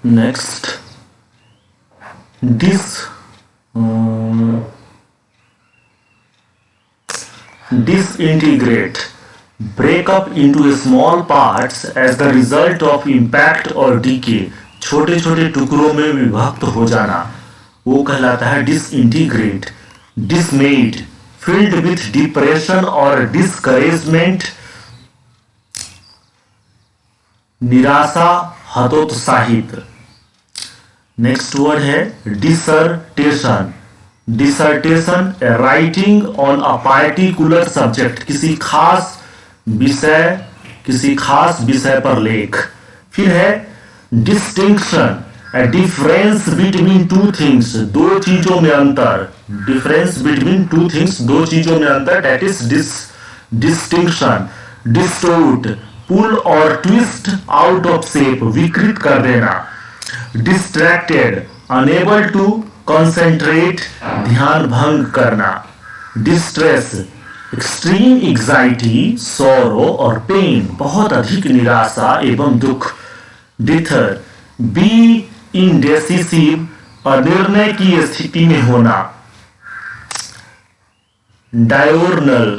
Next, dis um, disintegrate, break up into small parts as the result of impact और decay, छोटे छोटे टुकड़ों में विभक्त हो जाना, वो कहलाता है डिसइंटीग्रेट. डिसमेड, filled with depression और discouragement, निराशा, हतोत्साहित. नेक्स्ट वर्ड है dissertation. Dissertation, writing on a particular subject, किसी खास विषय पर लेख. फिर है distinction, a difference between two things, दो चीजों में अंतर. difference between two things, दो चीजों में अंतर, that is distinction. distort, pull और twist out of shape, विकृत कर देना. distracted, unable to concentrate, ध्यान भंग करना. distress, extreme anxiety, sorrow और pain, बहुत अधिक निराशा एवं दुख. dither, be indecisive, अनिर्णय की स्थिति में होना. diurnal,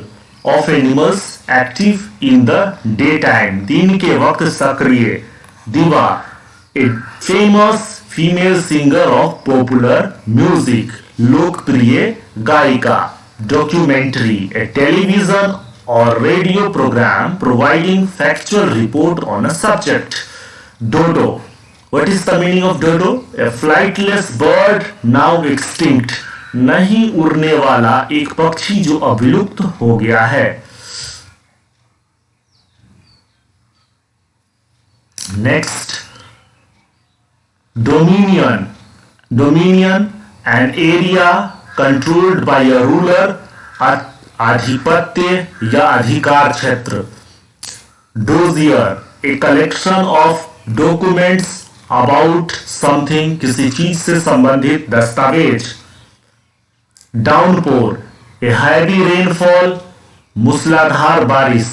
of animals active in the daytime, दिन के वक्त सक्रिय. दिवा, a famous female singer of popular music, लोकप्रिय गायिका. documentary, a television or radio program providing factual report on a subject. dodo, what is the meaning of dodo? A flightless bird now extinct, नहीं उड़ने वाला एक पक्षी जो अब विलुप्त हो गया है. Next, dominion. Dominion, an area controlled by a ruler, आधिपत्य या अधिकार क्षेत्र. dossier, a collection of documents about something, किसी चीज से संबंधित दस्तावेज. डाउनपोर, ए हैवी रेनफॉल, मूसलाधार बारिश.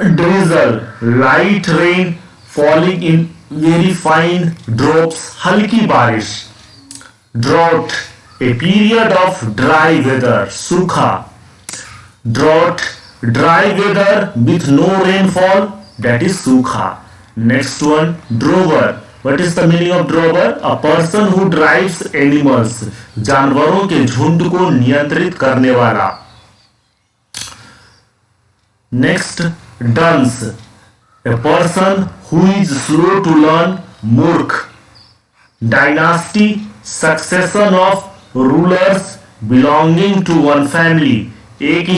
Drizzle, light rain falling in very fine drops, हल्की बारिश. Drought, a period of dry weather, सूखा. Drought, dry weather with no rainfall, that is सूखा. Next one, drover. What is the meaning of drover? A person who drives animals, जानवरों के झुंड को नियंत्रित करने वाला. Next, dunce. A person who is slow to learn, मूर्ख. Dynasty, succession of rulers belonging to one family, एक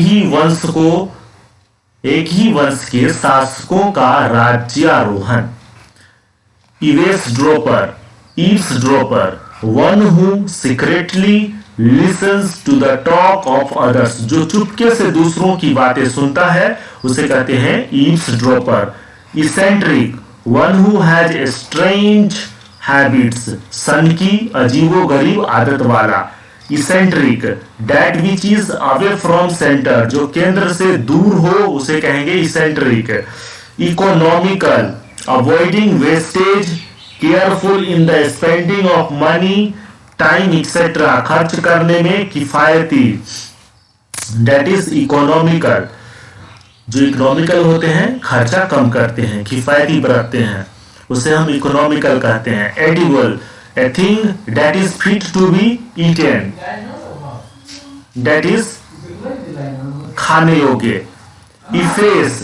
ही वंश के शासकों का राज्यारोहण. eavesdropper, one who secretly listens to the talk of others, जो चुपके से दूसरों की बातें सुनता है उसे कहते हैं eavesdropper. eccentric, one who has a strange habits, सनकी अजीबोगरीब आदत वाला. eccentric, that which is away from center, जो केंद्र से दूर हो उसे कहेंगे eccentric. economical, avoiding wastage, careful in the spending of money, time etc, खर्च करने में किफायती, that is economical. जो इकोनॉमिकल होते हैं खर्चा कम करते हैं, किफायती बरतते हैं, उसे हम इकोनॉमिकल कहते हैं. edible, a thing that is fit to be eaten, that is खाने योग्य. efface,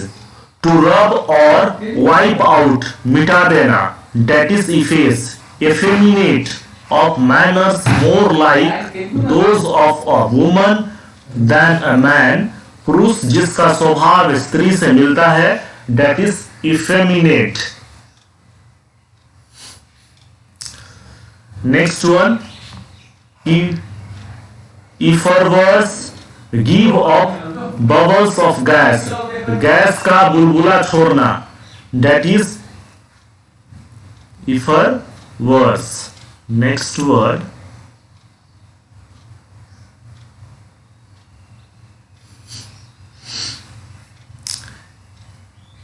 to rub or wipe out, मिटा देना, that is efface. effeminate, of manners more like those of a woman than a man, पुरुष जिसका स्वभाव स्त्री से मिलता है, that is effeminate. Next one, effervesce, give up bubbles of gas, gas का बुलबुला छोड़ना, that is effervesce. Next word,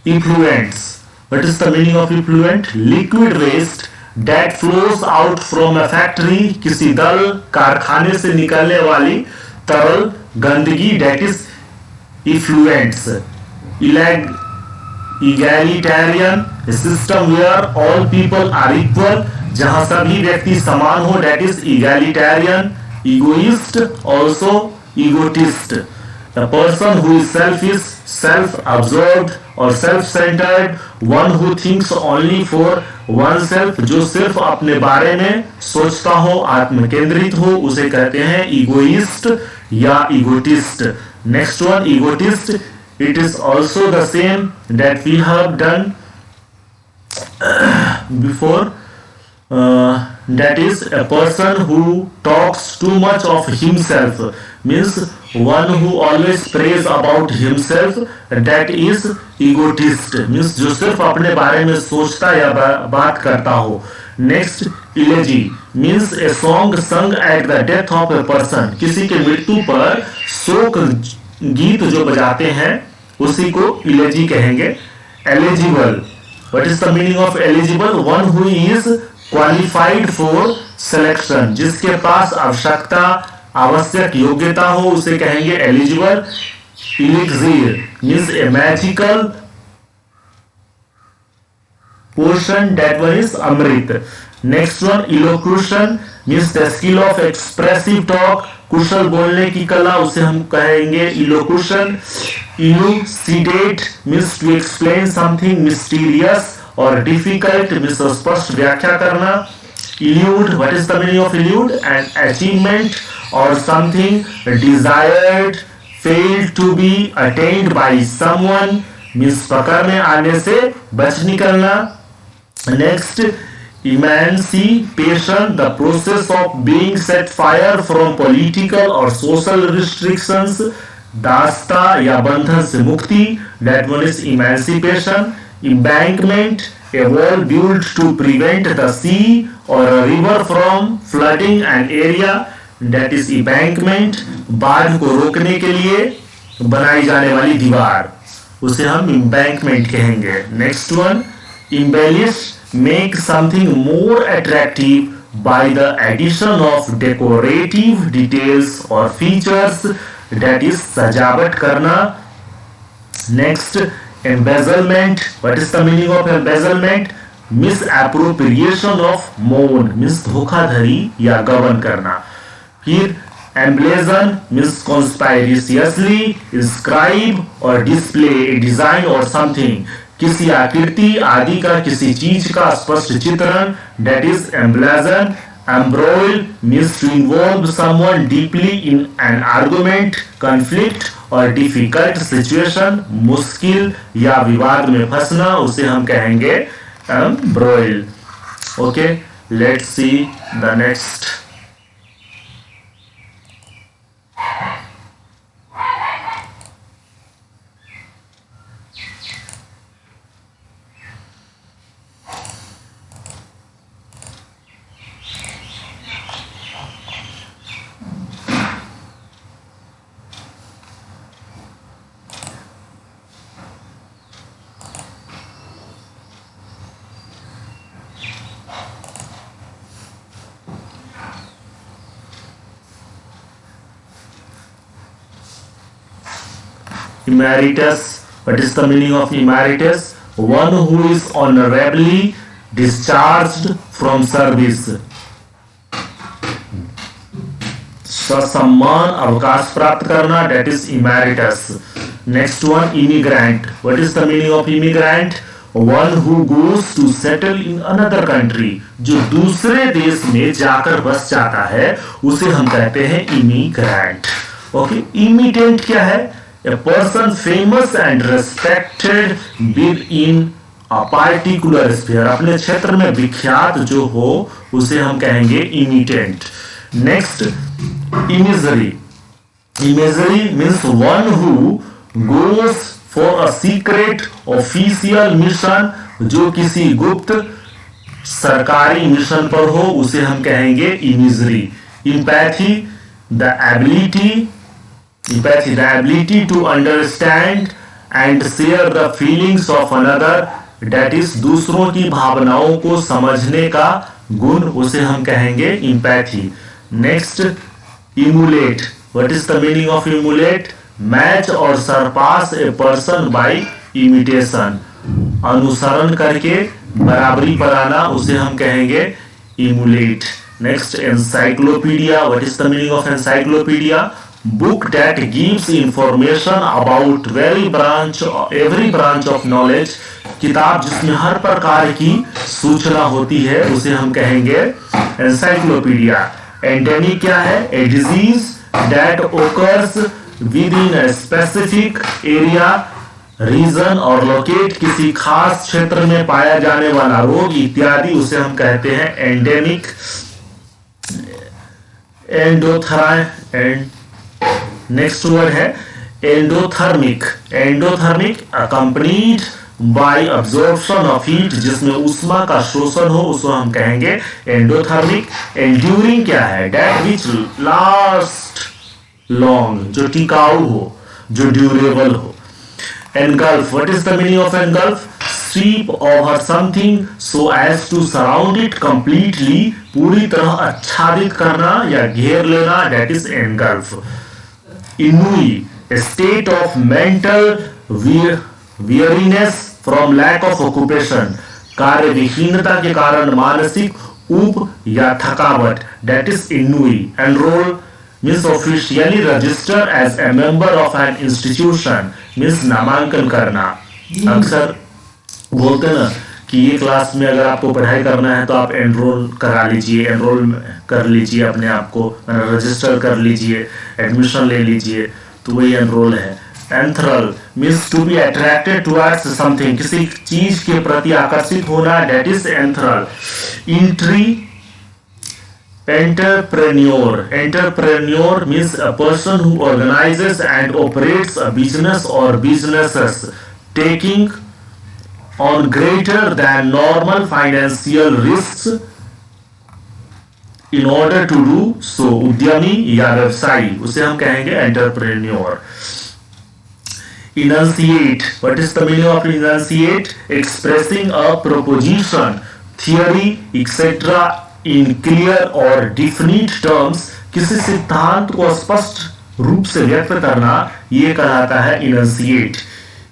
effluents. What is the meaning of effluent? Liquid waste that flows out from a factory, किसी दल कारखाने से निकलने वाली तरल गंदगी, that is effluents. Egalitarian, a system where all people are equal, जहां सभी व्यक्ति समान हो, that is egalitarian. Egoist, also egotist, a person who is selfish, self-absorbed or self-centered, one who thinks only for oneself, जो सिर्फ अपने बारे में सोचता हो, आत्मकेंद्रित हो, उसे कहते हैं egoist या egotist. Next one, egotist. It is also the same that we have done before. That is a person who talks too much of himself, means one who always prays about himself, that is egotist, means जो सिर्फ अपने बारे में सोचता या बात करता हो. Next, elegy means a song sung at the death of a person, किसी के मृत्यु पर शोक गीत जो बजाते हैं उसी को elegy कहेंगे. Eligible, what is the meaning of eligible? One who is qualified for selection, जिसके पास आवश्यक योग्यता हो उसे कहेंगे eligible. Elixir means a magical potion, that one is amrit. Next one, elocution means the skill of expressive talk, कुशल बोलने की कला, उसे हम कहेंगे elocution. Elucidate means to explain something mysterious or difficult, means स्पष्ट व्याख्या करना. Elude, what is the meaning of elude? An achievement or something desired failed to be attained by someone, means पकड़ में आने से बच निकलना. Next, emancipation, the process of being set fire from political or social restrictions, दास्ता या बंधन से मुक्ति, that one is emancipation. Embankment, a wall built to prevent the sea or a river from flooding an area, that is embankment. बाढ़ को रोकने के लिए बनाई जाने वाली दीवार, उसे हम embankment कहेंगे. Next one, embellish, make something more attractive by the addition of decorative details or features, that is सजावट करना. Next, embezzlement, what is the meaning of embezzlement? Misappropriation of loan, means धोखाधड़ी या गबन करना. फिर emblazon means conspicuously inscribe or display a design or something, किसी आकृति आदि का किसी चीज का स्पष्ट चित्रण, that is emblazon. Embroil means to involve someone deeply in an argument, conflict or difficult situation, मुश्किल या विवाद में फंसना, उसे हम कहेंगे embroil. Okay, let's see the next. Emeritus, what is the meaning of emeritus? One who is honorably discharged from service, ससम्मान अवकाश प्राप्त करना, that is emeritus. Next one, immigrant, what is the meaning of immigrant? One who goes to settle in another country, जो दूसरे देश में जाकर बस जाता है उसे हम कहते हैं immigrant. Okay, imitant क्या है? A person famous and respected within a particular sphere, अपने क्षेत्र में विख्यात जो हो उसे हम कहेंगे imitant. Next, imagery. Imagery means one who goes for a secret official mission, जो किसी गुप्त सरकारी मिशन पर हो उसे हम कहेंगे imagery. Empathy, the ability to understand and share the feelings of another, that is दूसरों की भावनाओं को समझने का गुण, उसे हम कहेंगे empathy. Next, emulate. What is the meaning of emulate? Match or surpass a person by imitation, अनुसरण करके बराबरी पर आना, उसे हम कहेंगे emulate. Next, encyclopedia. What is the meaning of encyclopedia? Book that gives information about every branch of knowledge, किताब जिसमें हर प्रकार की सूचना होती है, उसे हम कहेंगे एनसाइक्लोपीडिया। एंडेमिक क्या है? A disease that occurs within a specific area, region और लोकेट, किसी खास क्षेत्र में पाया जाने वाला रोग इत्यादि, उसे हम कहते हैं एंडेमिक। नेक्स्ट वर्ड है endothermic. Endothermic accompanied by absorption of heat, जिसमें उष्मा का शोषण हो, उसको हम कहेंगे एंडोथर्मिक। एंड्यूरिंग क्या है? दैट विच लास्ट लॉन्ग, जो टिकाऊ हो, जो ड्यूरेबल हो। Engulf. What is the meaning of engulf? Sweep over something so as to surround it completely, पूरी तरह आच्छादित करना या घेर लेना, that is engulf. Ennui, a state of mental weariness from lack of occupation, कार्य विहीनता के कारण मानसिक ऊब या थकावट, that is इनुई। enroll means officially register as a member of an institution, means नामांकन करना। अक्सर बोलते ना कि ये क्लास में अगर आपको पढ़ाई करना है तो आप एनरोल करा लीजिए, एनरोल कर लीजिए अपने आप को, रजिस्टर कर लीजिए, एडमिशन ले लीजिए, तो वही एनरोल है। Enthral means to be attracted towards something, किसी चीज के प्रति आकर्षित होना, that is enthral. Entry entrepreneur. Entrepreneur means a person who organises and operates a business or businesses taking on greater than normal financial risks in order to do so, उद्यमी या व्यवसायी, उसे हम कहेंगे entrepreneur. enunciate. What is the meaning of enunciate? Expressing a proposition, theory, etc. in clear or definite terms, किसी सिद्धांत को स्पष्ट रूप से व्यक्त करना, ये कहलाता है enunciate।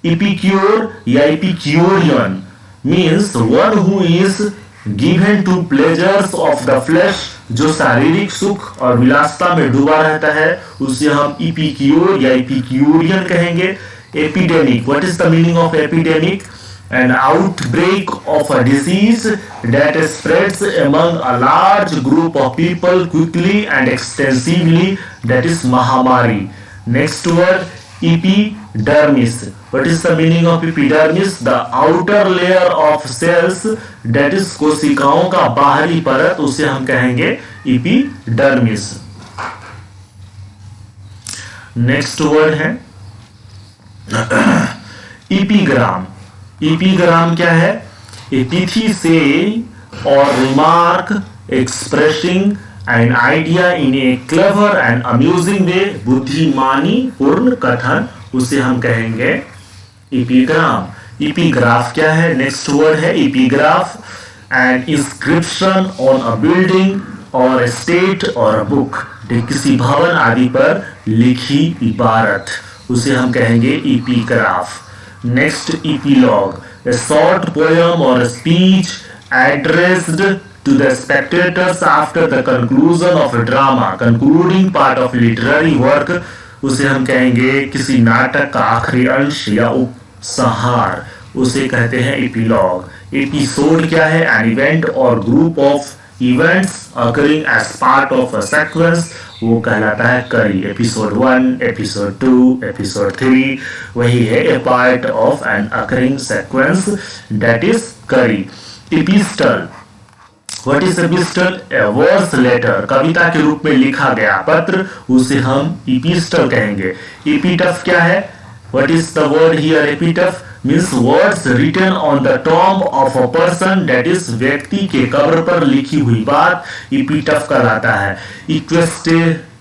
Epicure या Epicurean means one who is given to pleasures of the flesh, जो शारीरिक सुख और विलासता में डूबा रहता है, उसे हम Epicure या Epicurean कहेंगे। Epidemic. What is the meaning of epidemic? An outbreak of a disease that spreads among a large group of people quickly and extensively, that is Mahamari. Next word, epidermis. What is the meaning of epidermis? The outer layer of cells, that is कोशिकाओं का बाहरी परत, उसे हम कहेंगे epidermis। Next word है epigram। epigram क्या है? एपिथी से और remark expressing an idea in a clever and amusing way, बुद्धिमानी पूर्ण कथन, उसे हम कहेंगे epigram। epigraph क्या है? नेक्स्ट वर्ड है epigraph, an inscription on a building or a state or a book, किसी भवन आदि पर लिखी इबारत, उसे हम कहेंगे epigraph। Next epilogue, a short poem or a speech addressed to the spectators after the conclusion of a drama, concluding part of literary work, उसे हम कहेंगे किसी नाटक का आखिरी अंश या उपसंहार, उसे कहते हैं epilogue। एपिसोड क्या है? an event or group of events occurring as part of a sequence, वो कहलाता है कड़ी। एपिसोड 1, एपिसोड 2, एपिसोड 3, वही है a part of an occurring sequence, that is कड़ी। epistle। What is epistle? A verse letter, कविता के रूप में लिखा गया पत्र, उसे हम epistle कहेंगे। epitaph क्या है? What is the word here? Epitaph means words written on the tomb of a person, that is व्यक्ति के कब्र पर लिखी हुई बात epitaph कहलाता है।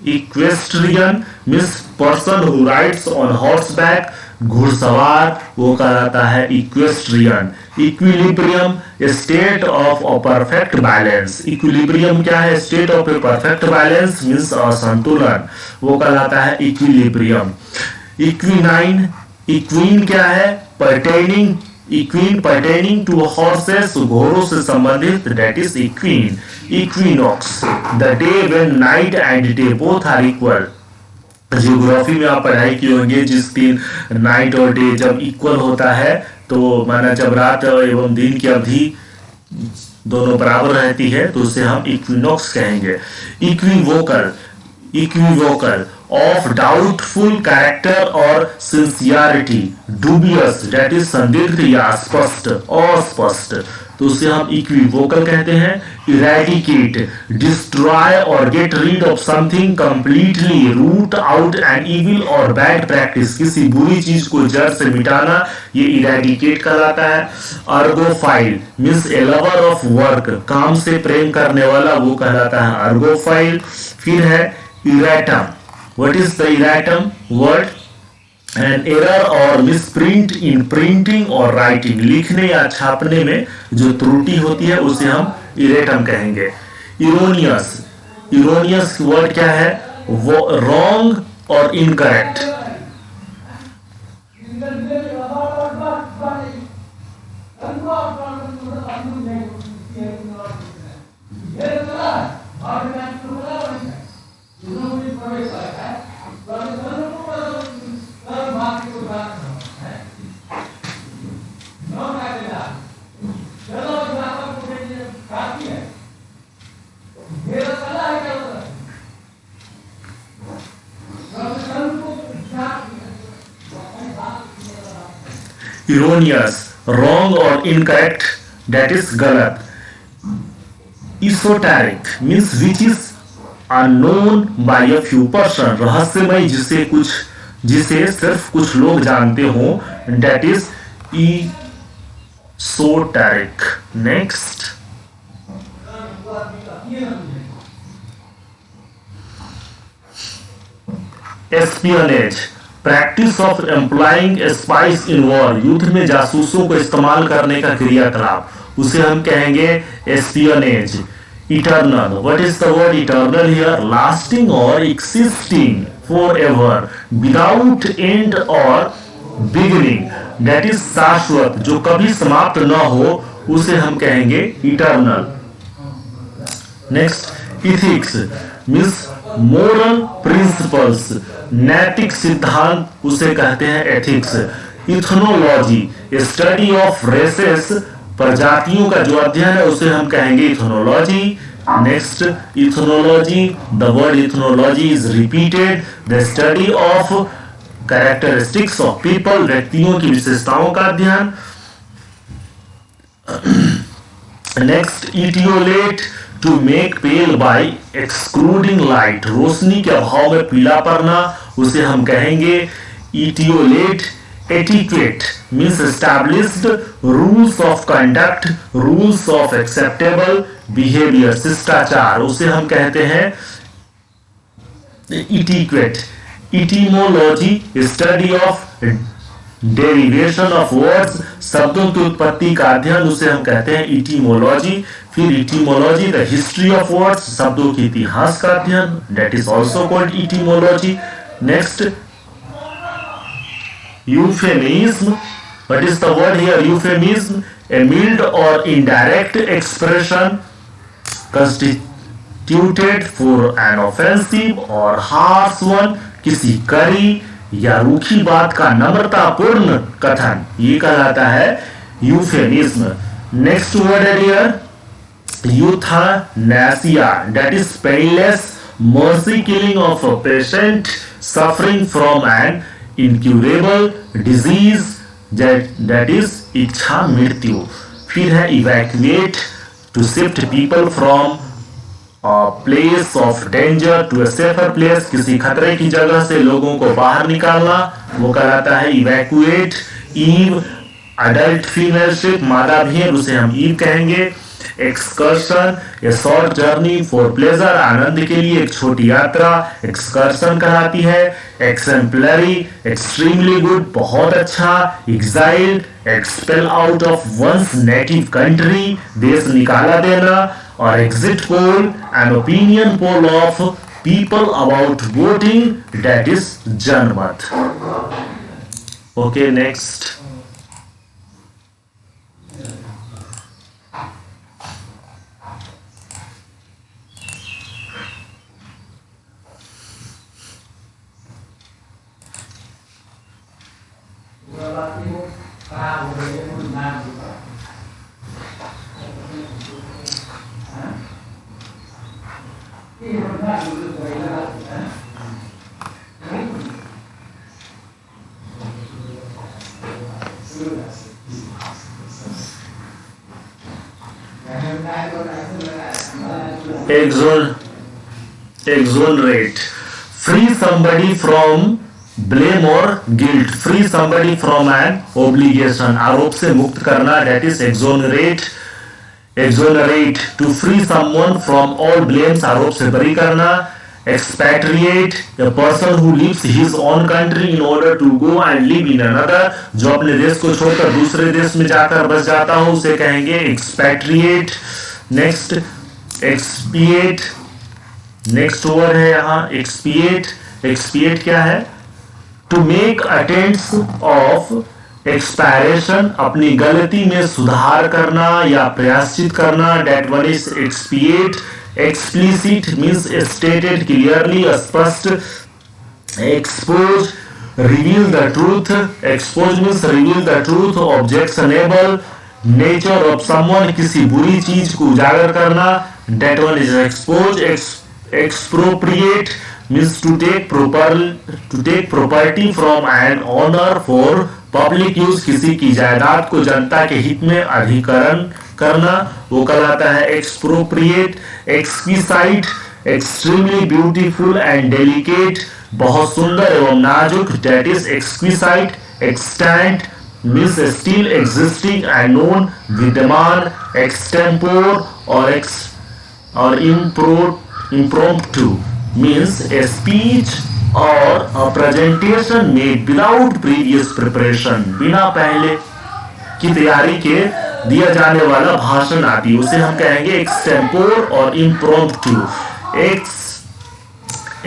equestrian means person who rides on horseback, घुड़सवार वो कहलाता है equestrian. Equilibrium state of a perfect balance. Equilibrium क्या है? State of a perfect balance means असंतुलन, वो कहलाता है इक्विलिब्रियम। इक्विनाइन, इक्वीन क्या है? Pertaining, equine pertaining to horses, घोड़ों से संबंधित, that is equine. Equinox the day when night and day both are equal. Geography में आप पढ़ाई किए होंगे, जिस दिन नाइट और डे जब इक्वल होता है तो माना जब रात एवं दिन की अवधि दोनों बराबर रहती है तो उसे हम इक्विनॉक्स कहेंगे। Equivocal, equivocal of doubtful character और सिंसियरिटी, डूबियस दैट इज संदिग्ध या स्पष्ट, अस्पष्ट, तो उसे हम इक्विवोकल कहते हैं। इरेडिकेट, डिस्ट्रॉय और get rid of something completely, root out an evil और बैड प्रैक्टिस, किसी बुरी चीज को जड़ से मिटाना, ये इरेडिकेट कहलाता है। Ergophile means a lover of work, काम से प्रेम करने वाला, वो कहलाता है अर्गोफाइल। फिर है erratum. What is the erratum word? An error or misprint in printing or writing, लिखने या छापने में जो त्रुटि होती है उसे हम इरेटम कहेंगे। इरोनियस, इरोनियस वर्ड क्या है? वो रॉन्ग और इनकरेक्ट। इरोनियस, रॉन्ग और इनकरेक्ट, दैट इज गलत। Esoteric means which is unknown by a few person, रहस्यमय जिसे सिर्फ कुछ लोग जानते हो, that is esoteric. Next, espionage, practice of employing spies in war, युद्ध में जासूसों को इस्तेमाल करने का क्रियाकलाप, उसे हम कहेंगे espionage. Eternal, what is the word eternal here? Lasting or existing for ever, without end or beginning, that is शाश्वत, जो कभी समाप्त न हो, उसे हम कहेंगे eternal. Next, ethics means moral principles, नैतिक सिद्धांत, उसे कहते हैं ethics. Ethnology, study of races, प्रजातियों का जो अध्ययन है उसे हम कहेंगे ethnology. Next, ethnology, the word ethnology is repeated, the study of characteristics of people, व्यक्तियों की विशेषताओं का अध्ययन। Next, etiolate, to make pale by excluding light, रोशनी के अभाव में पीला पड़ना, उसे हम कहेंगे etiolate. Etiquette means established rules of conduct, rules of acceptable behaviour, शिष्टाचार, उसे हम कहते हैं etiquette. Etymology, study of derivation of words, शब्दों की उत्पत्ति का अध्ययन, उसे हम कहते हैं इटिमोलॉजी। फिर etymology, the history of words, शब्दों के इतिहास का अध्ययन, that is also called etymology. Next, euphemism, what is the word here? Euphemism, a mild or indirect expression constituted for an offensive or harsh one, किसी कड़ी या रूखी बात का नम्रतापूर्ण कथन, ये कहलाता है euphemism. Next word here, euthanasia, that is painless mercy killing of a patient suffering from an incurable disease, that is इच्छा मृत्यु। फिर है evacuate, to shift people from a place of danger to a safer place, किसी खतरे की जगह से लोगों को बाहर निकालना, वो कहलाता है evacuate। eve, adult female ship, मादा भेड़, उसे हम eve कहेंगे। Excursion a short journey for pleasure, आनंद के लिए एक छोटी यात्रा एक्सकर्शन कहलाती है। एक्सेम्पलरी एक्सट्रीमली गुड, बहुत अच्छा। Exile expel out of one's native country, देश निकाला देना। और exit poll an opinion poll of people about voting, that is जनमत। Okay, next. Exonerate, free somebody from blame or guilt, free somebody from an obligation, आरोप से मुक्त करना, that is exonerate। exonerate, to free someone from all blames, आरोप से बरी करना। expatriate, a person who leaves his own country in order to go and live in another, जो अपने देश को छोड़कर दूसरे देश में जाकर बस जाता हो उसे कहेंगे expatriate। next, expiate, next word है यहाँ एक्सपिएट। एक्सपिएट क्या है? To make attempts of expiration, अपनी गलती में सुधार करना या प्रायश्चित करना, that one is expiate. Explicit means stated clearly, स्पष्ट। Expose reveal the truth, expose means reveal the truth. Objectionable nature of someone, किसी बुरी चीज को उजागर करना, that one is expose. Expropriate means to take property from an owner for public use, किसी की जायदाद को जनता के हित में अधिकरण करना, वो कहलाता है expropriate। exquisite, extremely beautiful and delicate, बहुत सुंदर एवं नाजुक, that is exquisite। extant means still existing and known, विद्यमान। extempore और impromptu means a speech or a presentation made without previous preparation, बिना पहले की तैयारी के दिया जाने वाला भाषण आदि, उसे हम कहेंगे extempore और impromptu।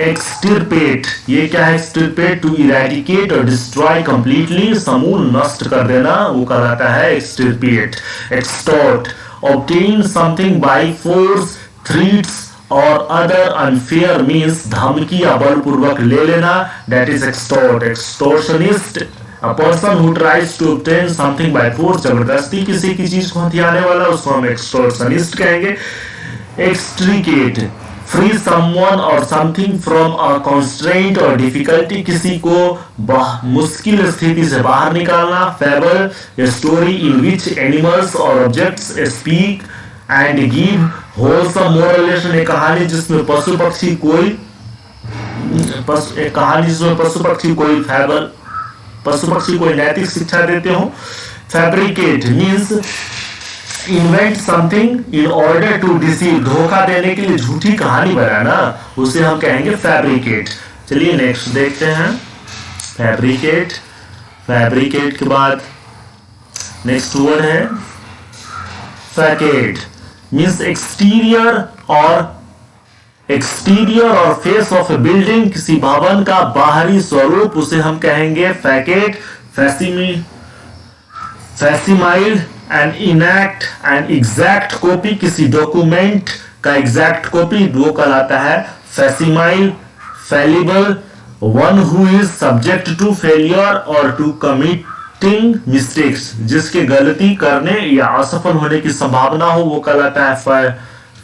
extirpate, ये क्या है? extirpate, to eradicate or destroy completely, समूल नष्ट कर देना, वो कहलाता है extirpate। extort, obtain something by force, threats or other unfair means धमकी या बलपूर्वक ले लेना, that is extort. Extortionist, a person who tries to obtain something by force, जबरदस्ती किसी की चीज को हथियाने वाला, उसको हम एक्सटॉर्शनिस्ट कहेंगे। Extricate, free someone or something from a constraint or difficulty, किसी को मुश्किल स्थिति से बाहर निकालना। Fable, a story in which animals or objects speak and give wholesome moral lesson, एक कहानी जिसमें पशु पक्षी कोई नैतिक शिक्षा देते हो। Fabricate means invent something in order to deceive, धोखा देने के लिए झूठी कहानी बनाना, उसे हम कहेंगे फैब्रिकेट। चलिए नेक्स्ट देखते हैं फैब्रिकेट। फैब्रिकेट के बाद नेक्स्ट वर्ड है facade, means exterior or face of a building, किसी भवन का बाहरी स्वरूप, उसे हम कहेंगे facade. Facsimile and enact and exact copy, किसी डॉक्यूमेंट का एग्जैक्ट कॉपी, वो कहलाता है facsimile. Fallible, one who is subject to failure or to committing mistakes, जिसके गलती करने या असफल होने की संभावना हो, वो कहलाता है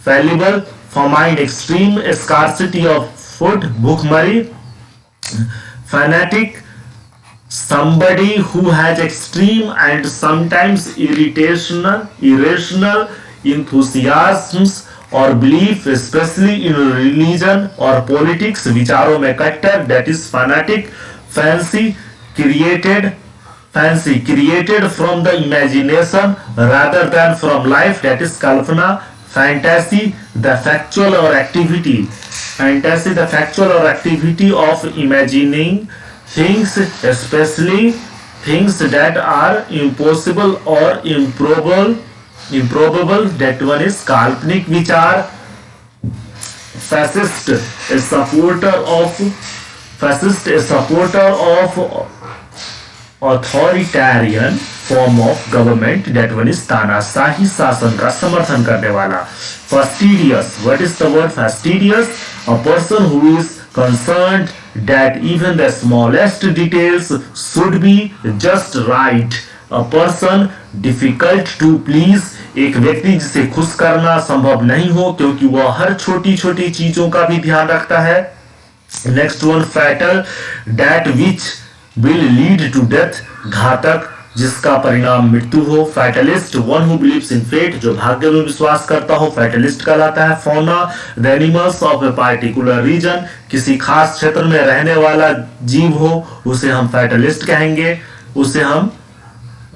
फैलिबल। फॉर्माइंड, एक्सट्रीम स्कार्सिटी ऑफ फूड, भूखमरी। Fanatic, somebody who has extreme and sometimes irrational enthusiasms or belief, especially in religion or politics, विचारों में कट्टर, that is fanatic। fancy, created fancy, created from the imagination rather than from life, that is kalpana. Fantasy, the factual or activity, fantasy the factual or activity of imagining things, especially things that are impossible or improbable, that one is काल्पनिक विचार. Fascist, a supporter of authoritarian form of government, that one is तानाशाही शासन का समर्थन करने वाला. Fastidious, what is the word fastidious? A person who is concerned that even the smallest details should be just right. A person difficult to please, एक व्यक्ति जिसे खुश करना संभव नहीं हो क्योंकि वह हर छोटी छोटी चीजों का भी ध्यान रखता है. Next one, fatal, that which will lead to death, घातक जिसका परिणाम मृत्यु हो. Fatalist, one who believes in fate, जो भाग्य में विश्वास करता हो फैटलिस्ट कहलाता है. Fauna, the animals of a particular region, किसी खास क्षेत्र में रहने वाला जीव हो उसे हम फैटलिस्ट कहेंगे, उसे हम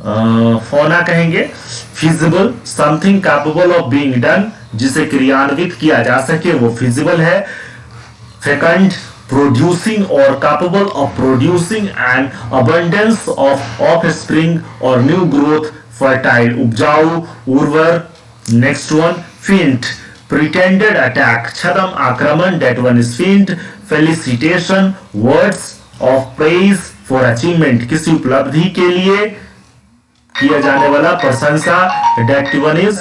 फौना कहेंगे. Feasible, something capable of being done, जिसे क्रियान्वित किया जा सके वो फिजिबल है. फेकंड, producing or capable of producing an abundance of offspring or new growth. Fertile, उपजाऊ, उर्वर. Next one, feint, pretended attack, छद्म आक्रमण, that one is feint. Felicitation, words of praise for achievement, किसी उपलब्धि के लिए किया जाने वाला प्रशंसा, that one is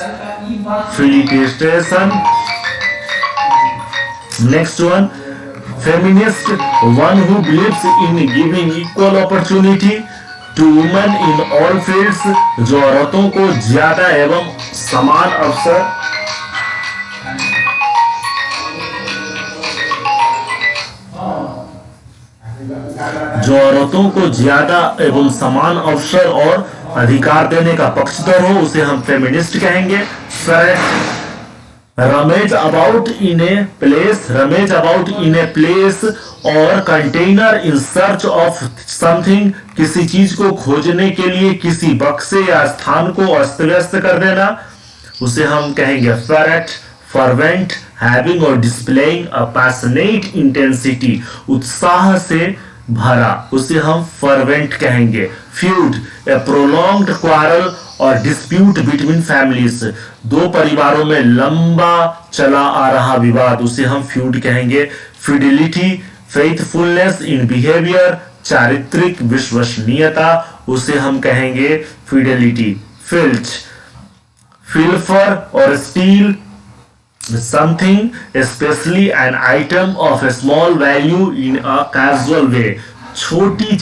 felicitation. Next one, feminist, one who believes in giving equal opportunity to women in all fields, जो औरतों को ज्यादा एवं समान अवसर और अधिकार देने का पक्षधर हो उसे हम फेमिनिस्ट कहेंगे. रमेज अबाउट इन ए प्लेस और container in search of something, किसी चीज को खोजने के लिए किसी बक्से या स्थान को अस्त व्यस्त कर देना उसे हम कहेंगे फेरेट. फर्वेंट, हैविंग और डिस्प्लेइंग अ पैशनेट इंटेंसिटी, उत्साह से भरा, उसे हम फर्वेंट कहेंगे. फ्यूड, ए प्रोलॉन्ग्ड क्वारल और डिस्प्यूट बिटवीन फैमिलीज, दो परिवारों में लंबा चला आ रहा विवाद, उसे हम फ्यूड कहेंगे. फिडिलिटी, फेथफुलनेस इन बिहेवियर, चारित्रिक विश्वसनीयता, उसे हम कहेंगे फिडेलिटी. फिल्च, फिल्फर और steel, something, especially an item of a small value in a casual way, छोटी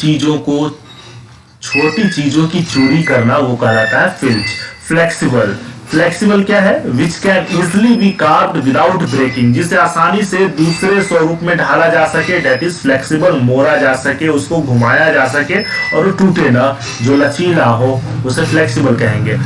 चीजों की चोरी करना वो कहलाता है फिल्च. फ्लेक्सिबल, फ्लेक्सिबल क्या है? Which can easily be carved without breaking, जिसे आसानी से दूसरे स्वरूप में ढाला जा सके, डेट इज फ्लेक्सिबल. मोड़ा जा सके, उसको घुमाया जा सके और टूटे ना, जो लचीला हो उसे फ्लेक्सिबल कहेंगे.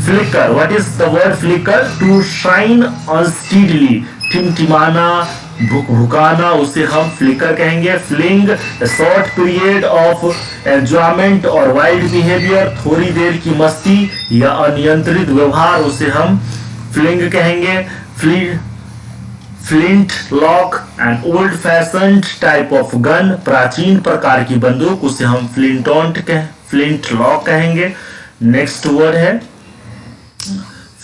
Flicker, what is the word flicker? To shine unsteadily, टिमटिमाना, भुकाना, उसे हम फ्लिकर कहेंगे. Fling, short period of enjoyment or wild behaviour, थोड़ी देर की मस्ती या अनियंत्रित व्यवहार, उसे हम फ्लिंग कहेंगे. Flint lock, an old fashioned type of gun, प्राचीन प्रकार की बंदूक, उसे हम फ्लिंट लॉक कहेंगे. नेक्स्ट वर्ड है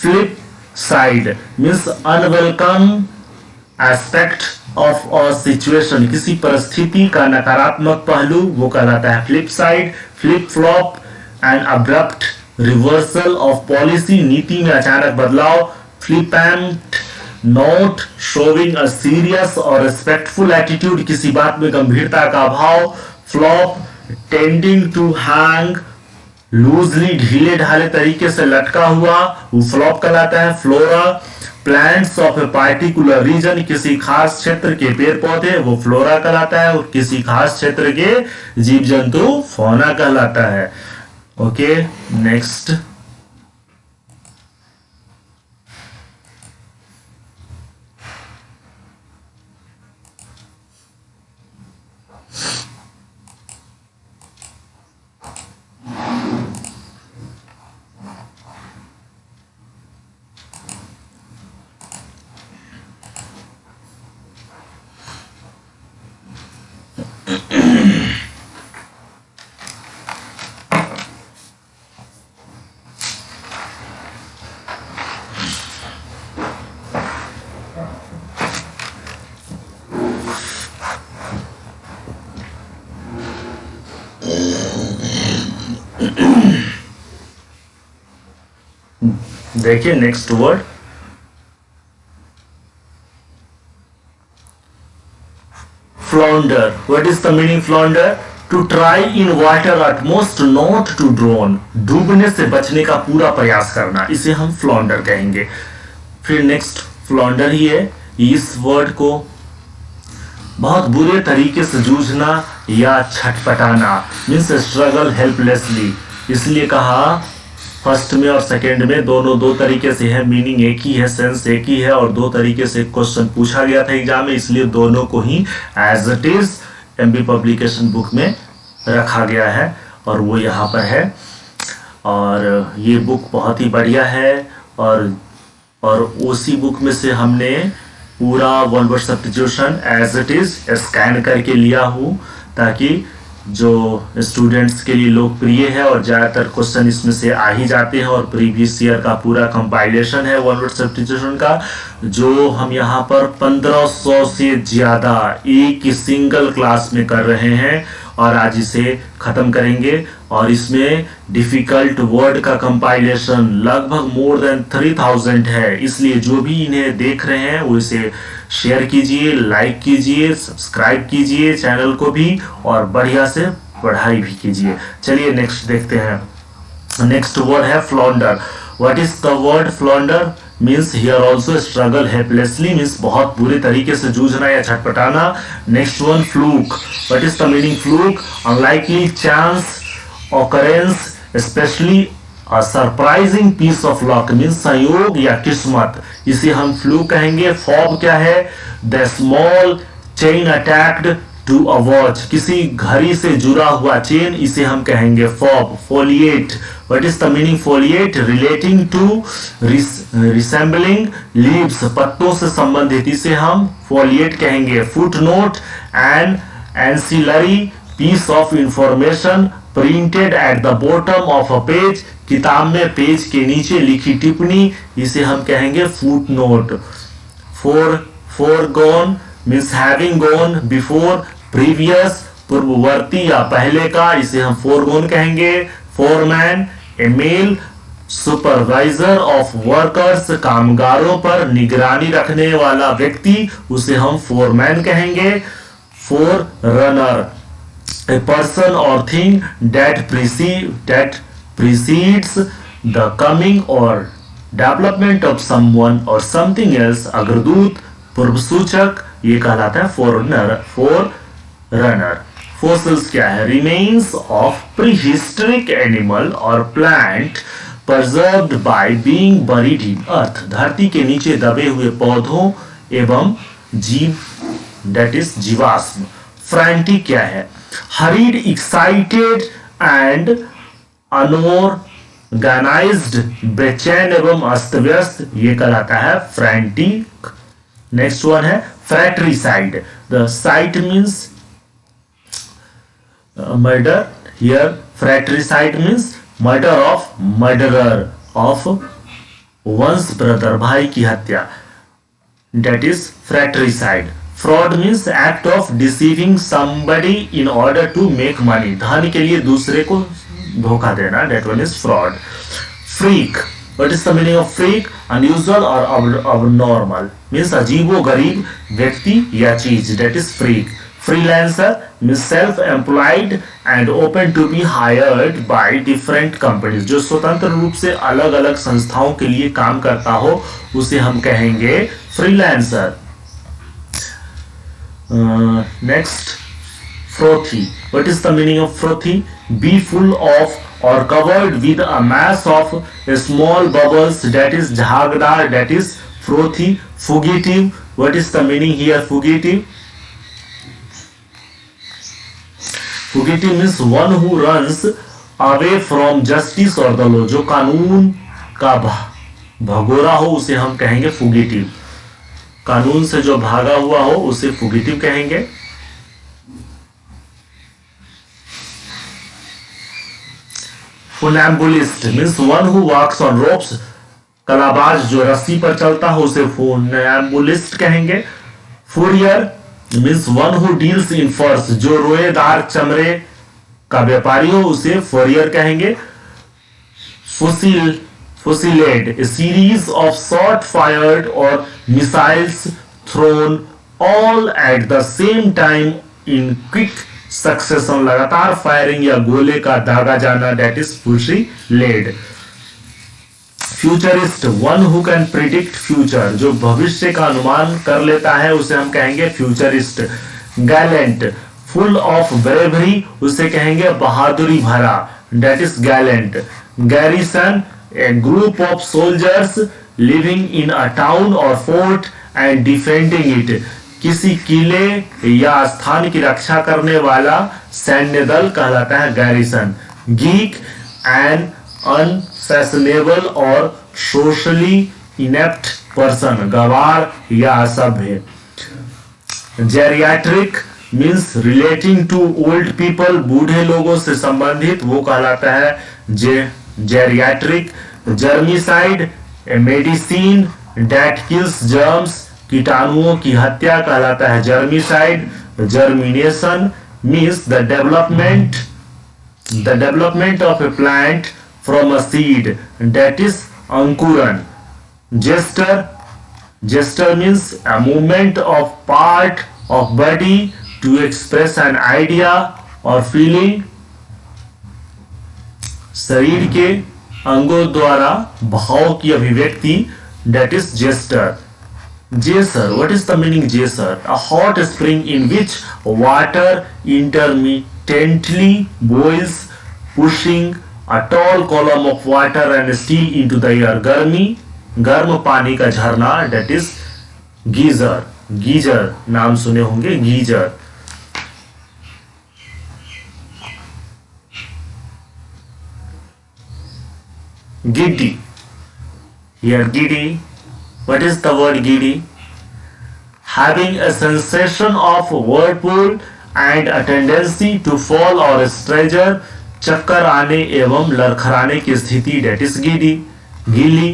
flip side, means unwelcome aspect of a situation, किसी परिस्थिति का नकारात्मक पहलू वो कहलाता है flip side. Flip flop, an abrupt reversal of policy, नीति में अचानक बदलाव. Flippant, not showing a serious और रिस्पेक्टफुल एटीट्यूड, किसी बात में गंभीरता का अभाव. Flop, tending to hang loosely, ढीले ढाले तरीके से लटका हुआ, वो फ्लॉप कहलाता है. Flora, plants of a particular region, किसी खास क्षेत्र के पेड़ पौधे, वो फ्लोरा कहलाता है. और किसी खास क्षेत्र के जीव जंतु फौना कहलाता है. Okay, next. देखिए next word flounder. What is the meaning flounder? To try in water utmost, not to drown. डूबने से बचने का पूरा प्रयास करना, इसे हम फ्लॉन्डर कहेंगे. फिर नेक्स्ट फ्लॉन्डर ही है. इस वर्ड को बहुत बुरे तरीके से जूझना या छटपटाना, मीन्स स्ट्रगल हेल्पलेसली. इसलिए कहा फर्स्ट में और सेकंड में दोनों दो तरीके से है, मीनिंग एक ही है, सेंस एक ही है, और दो तरीके से क्वेश्चन पूछा गया था एग्जाम में, इसलिए दोनों को ही as it is MB publication book में रखा गया है और वो यहाँ पर है. और ये बुक बहुत ही बढ़िया है. और उसी बुक में से हमने पूरा one word substitution as it is scan करके लिया हूँ, ताकि जो स्टूडेंट्स के लिए लोकप्रिय है और ज़्यादातर क्वेश्चन इसमें से आ ही जाते हैं. और प्रीवियस ईयर का पूरा कंपाइलेशन है वन वर्ड सब्स्टिट्यूशन का, जो हम यहाँ पर 1500 से ज़्यादा एक सिंगल क्लास में कर रहे हैं और आज इसे ख़त्म करेंगे. और इसमें डिफ़िकल्ट वर्ड का कंपाइलेशन लगभग मोर देन 3000 है. इसलिए जो भी इन्हें देख रहे हैं वो इसे शेयर कीजिए, लाइक कीजिए, सब्सक्राइब कीजिए चैनल को भी, और बढ़िया से पढ़ाई भी कीजिए. चलिए नेक्स्ट देखते हैं. नेक्स्ट वर्ड है flounder. What is the word flounder? Means here also struggle helplessly, means बहुत बुरे तरीके से जूझना या छटपटाना. Next one fluke. What is the meaning fluke? Unlikely chance occurrence, especially a surprising piece of luck, means संयोग या किस्मत, इसे हम फ्लूक कहेंगे. फॉब क्या है? The small chain attached to a watch, किसी घड़ी से जुड़ा हुआ चेन, इसे हम कहेंगे fob. Foliate. What is the meaning foliate? Relating to resembling leaves, पत्तों से संबंधित, इसे हम फोलिएट कहेंगे. Footnote and ancillary piece of information printed at the bottom of a page, किताब में पेज के नीचे लिखी टिप्पणी, इसे हम कहेंगे footnote. Foregone means having gone before, previous पूर्ववर्ती या पहले का, इसे हम फोरगॉन कहेंगे. Foreman a male supervisor of workers, कामगारों पर निगरानी रखने वाला व्यक्ति, उसे हम फोरमैन कहेंगे. Four runner a person or thing that precedes the coming or development of someone or something else. अग्रदूत, पूर्वसूचक, ये कहलाता है forerunner. Fossils क्या है? Remains of prehistoric animal or plant preserved by being buried in earth. धरती के नीचे दबे हुए पौधों एवं जीव, that is जीवाश्म. Frantic क्या है? हरीड, एक्साइटेड एंड अनऑर्गेनाइज्ड, बेचैन एवं अस्त व्यस्त, ये कहलाता है फ्रैंटिक. नेक्स्ट वन है fratricide. The cide means murder. Here fratricide means murder of murderer of one's brother, भाई की हत्या, that is fratricide. Fraud means act of deceiving somebody in order to make money, धन के लिए दूसरे को धोखा देना, that one is fraud. Freak. What is the meaning of freak? Unusual or abnormal, means अजीबो-गरीब व्यक्ति या चीज, that is freak. Freelancer means self-employed and open to be hired by different companies, जो स्वतंत्र रूप से अलग अलग संस्थाओं के लिए काम करता हो, उसे हम कहेंगे freelancer. Next, frothy. What is the meaning of frothy? Be full of or covered with a mass of small bubbles, that is jhagdar, that is frothy. Fugitive. What is the meaning here? Fugitive. Fugitive means one who runs away from justice or the law, जो कानून का भगोरा हो उसे हम कहेंगे fugitive. कानून से जो भागा हुआ हो उसे फुगिटिव कहेंगे. Funambulist means one who walks on ropes, कलाबाज जो रस्सी पर चलता हो उसे फुनैम्बुलिस्ट कहेंगे. Furrier means one who deals in furs, जो रोएदार चमड़े का व्यापारी हो उसे फुरियर कहेंगे. Fossil fusillade, a series of shot fired or missiles thrown all at the same time in quick succession, लगातार फायरिंग या गोले का दागा जाना, that is fusillade. Futurist, one who can predict future, जो भविष्य का अनुमान कर लेता है उसे हम कहेंगे futurist. Gallant, full of bravery, उसे कहेंगे बहादुरी भरा, that is gallant. Garrison, a group of soldiers living in a town और फोर्ट एंड डिफेंडिंग इट, किसी किले या स्थान की रक्षा करने वाला सैन्य दल कहलाता है गैरिसन. गीक, एन अनफैशनेबल और सोशली इनेप्ट पर्सन, गवार या असभ्य. Geriatric means relating to old people, बूढ़े लोगों से संबंधित, वो कहलाता है geriatric. Germicide, a medicine that kills germs, कीटाणुओं की हत्या कहलाता है germicide. Germination means the development of a plant from a seed, that is ankuran. Gesture means a movement of part of body to express an idea or feeling, शरीर के अंगों द्वारा भाव की अभिव्यक्ति, that is gesture. Geyser, what is the meaning geyser? A hot spring in which water intermittently boils, pushing a tall column of water and steam into the air. गर्म पानी का झरना, that is गीजर. गीजर नाम सुने होंगे, geyser. Giddy, here giddy, what is the word giddy? Having a sensation of whirlpool and a tendency to fall or stagger, चक्कर आने एवं लड़खड़ाने की स्थिति, date is giddy. Gillie,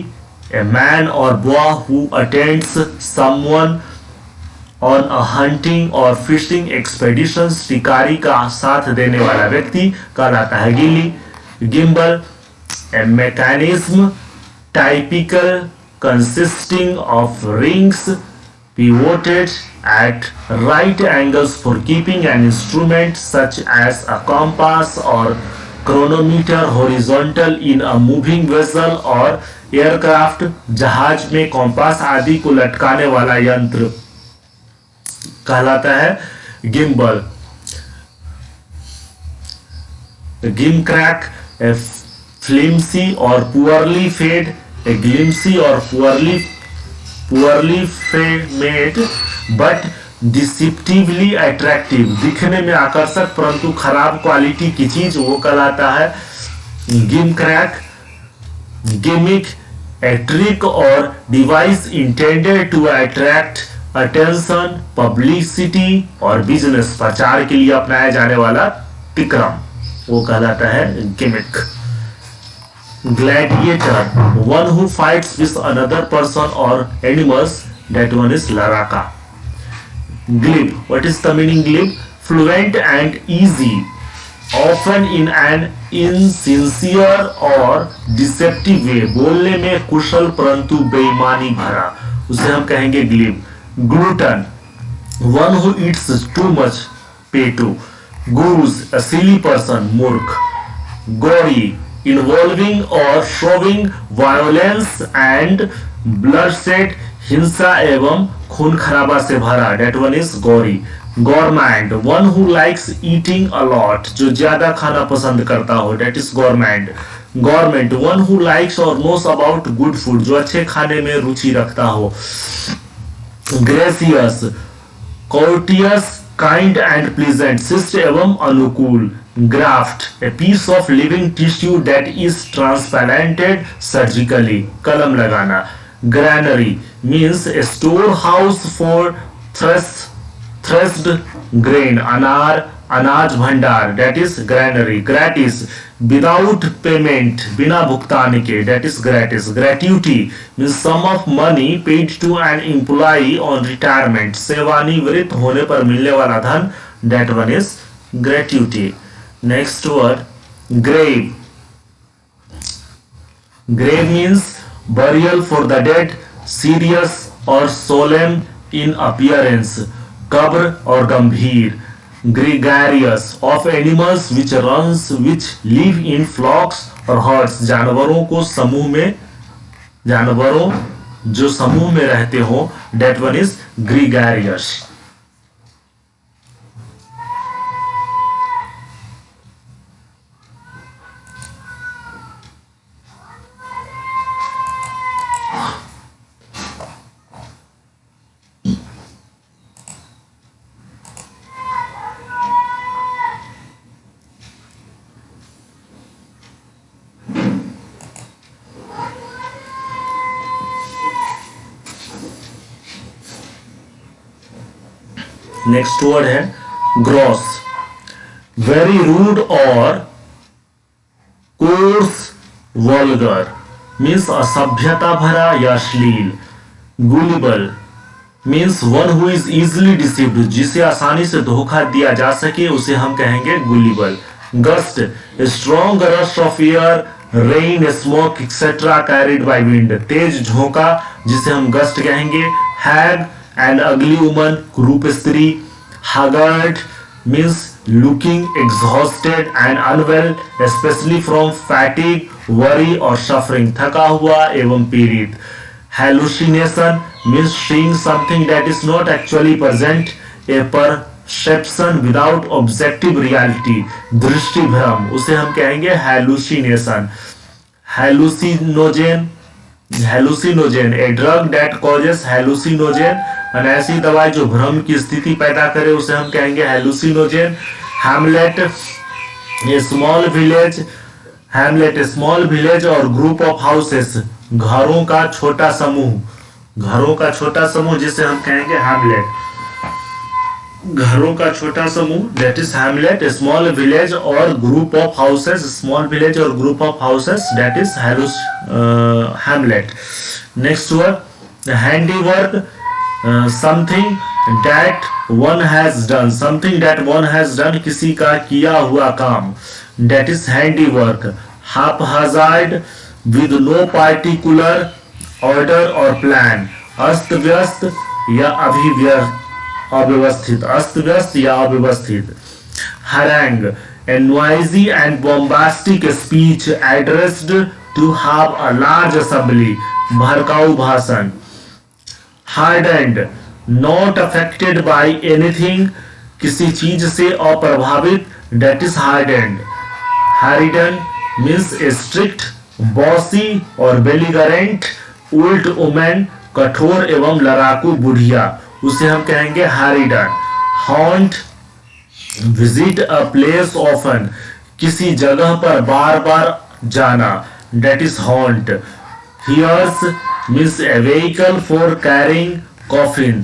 a man और boy who attends someone on a hunting और fishing expedition, शिकारी का साथ देने वाला व्यक्ति कहलाता है gillie. Gimbal, a mechanism typical consisting of rings pivoted at right angles for keeping an instrument such as a compass or chronometer horizontal in a moving vessel or aircraft. जहाज में कॉम्पास आदि को लटकाने वाला यंत्र कहलाता है gimbal. गिमक्रैक, a flimsy or poorly fed, a glimpsy or poorly made but deceptively attractive, दिखने में आकर्षक परंतु खराब क्वालिटी की चीज, वो कहलाता है गिमक्रैक. गिमिक, ए ट्रिक और device intended to attract attention, publicity और बिजनेस, प्रचार के लिए अपनाया जाने वाला विक्रम, वो कहलाता है gimmick. Gladiator, one who fights with another person और animals, that one is laraka. Glib, what is the meaning glib? Fluent and easy, often in an insincere or deceptive way, बोलने में कुशल परंतु बेईमानी भरा, उसे हम कहेंगे glib. Glutton, one who eats too much, petu. Goose, a silly person, मूर्ख. Gory, involving or showing violence and bloodshed, हिंसा एवं खून खराबा से भरा, that one is gory. Gourmand, one who likes eating a lot, जो ज्यादा खाना पसंद करता हो, that is gourmand. Government, one who likes or knows about good food, जो अच्छे खाने में रुचि रखता हो. Gracious, courteous, kind and pleasant, शिष्ट एवं अनुकूल. Graft, a piece of living tissue that is transplanted surgically, कलम लगाना. Granary means a storehouse for threshed grain, अनाज भंडार, that is granary. Gratis, without payment, बिना भुगतान के, that is gratis. Gratuity means sum of money paid to an employee on retirement, सेवानिवृत्त होने पर मिलने वाला धन, that one is gratuity. Next word, grave, Grave means burial for the dead, serious और solemn in appearance, कब्र और गंभीर. Gregarious of animals which live in flocks or herds, जानवरों जो समूह में रहते हो, that one is gregarious. Next word है ग्रॉस. वेरी रूड और कोर्स, वल्गर मीन्स असभ्यता भरा या अश्लील. गुलिबल means one who is easily deceived, जिसे आसानी से धोखा दिया जा सके उसे हम कहेंगे gullible. Gust, strong rush of air, rain, smoke etcetera carried by wind, तेज झोंका जिसे हम गस्ट कहेंगे. हैग, an ugly woman, रूप स्त्री. haggard means looking exhausted and unwell, especially from fatigue, worry और suffering, थका हुआ एवं पीड़ित. hallucination means seeing something that is not actually present, a perception without objective reality, दृष्टि भ्रम, उसे हम कहेंगे hallucination. hallucinogen, a drug that causes hallucinogen, ऐसी दवाई जो भ्रम की स्थिति पैदा करे उसे हम कहेंगे hallucinogen. hamlet, a small village और group of houses, घरों का छोटा समूह जिसे हम कहेंगे hamlet. घरों का छोटा समूह, that is hamlet. a small village और group of houses, small village और group of houses, that is hamlet. next word handiwork, something that one has done, किसी का किया हुआ काम, that is handiwork. haphazard, with no particular order or plan, अस्त व्यस्त या अव्यवस्थित. harangue, a noisy and bombastic speech addressed to have a large assembly, भड़काऊ भाषण. hardened, not affected by anything, किसी चीज से अप्रभावित, that is hardened. harridan means a strict, bossy और belligerent old woman, कठोर एवं लड़ाकू बुढ़िया, उसे हम कहेंगे harridan. haunt, visit a place often, किसी जगह पर बार बार जाना, that is haunt. hearse means a vehicle for carrying coffin,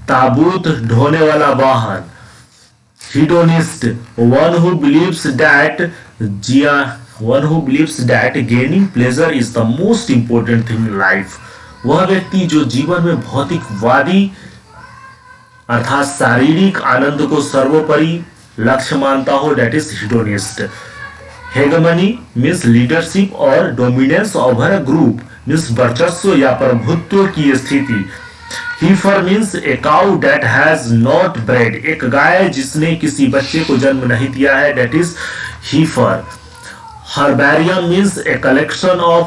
ताबूत ढोने वाला वाहन. hedonist, one who believes that gaining pleasure is the most important thing in life, वह व्यक्ति जो जीवन में भौतिकवादी अर्थात शारीरिक आनंद को सर्वोपरि लक्ष्य मानता हो, that is hedonist. hegemony means leadership और dominance over a group means वर्चस्व या प्रभुत्व की स्थिति. heifer means a cow that has not bred, एक गाय जिसने किसी बच्चे को जन्म नहीं दिया है, that is heifer. herbarium means a collection of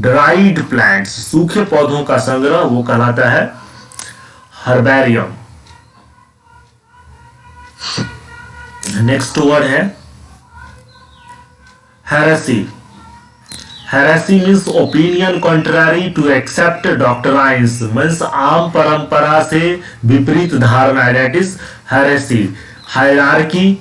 dried plants, सूखे पौधों का संग्रह, वो कहलाता है herbarium. नेक्स्ट वर्ड है heresy. heresy means opinion contrary to accept doctrines, means आम परंपरा से विपरीत धारणा, that is heresy. hierarchy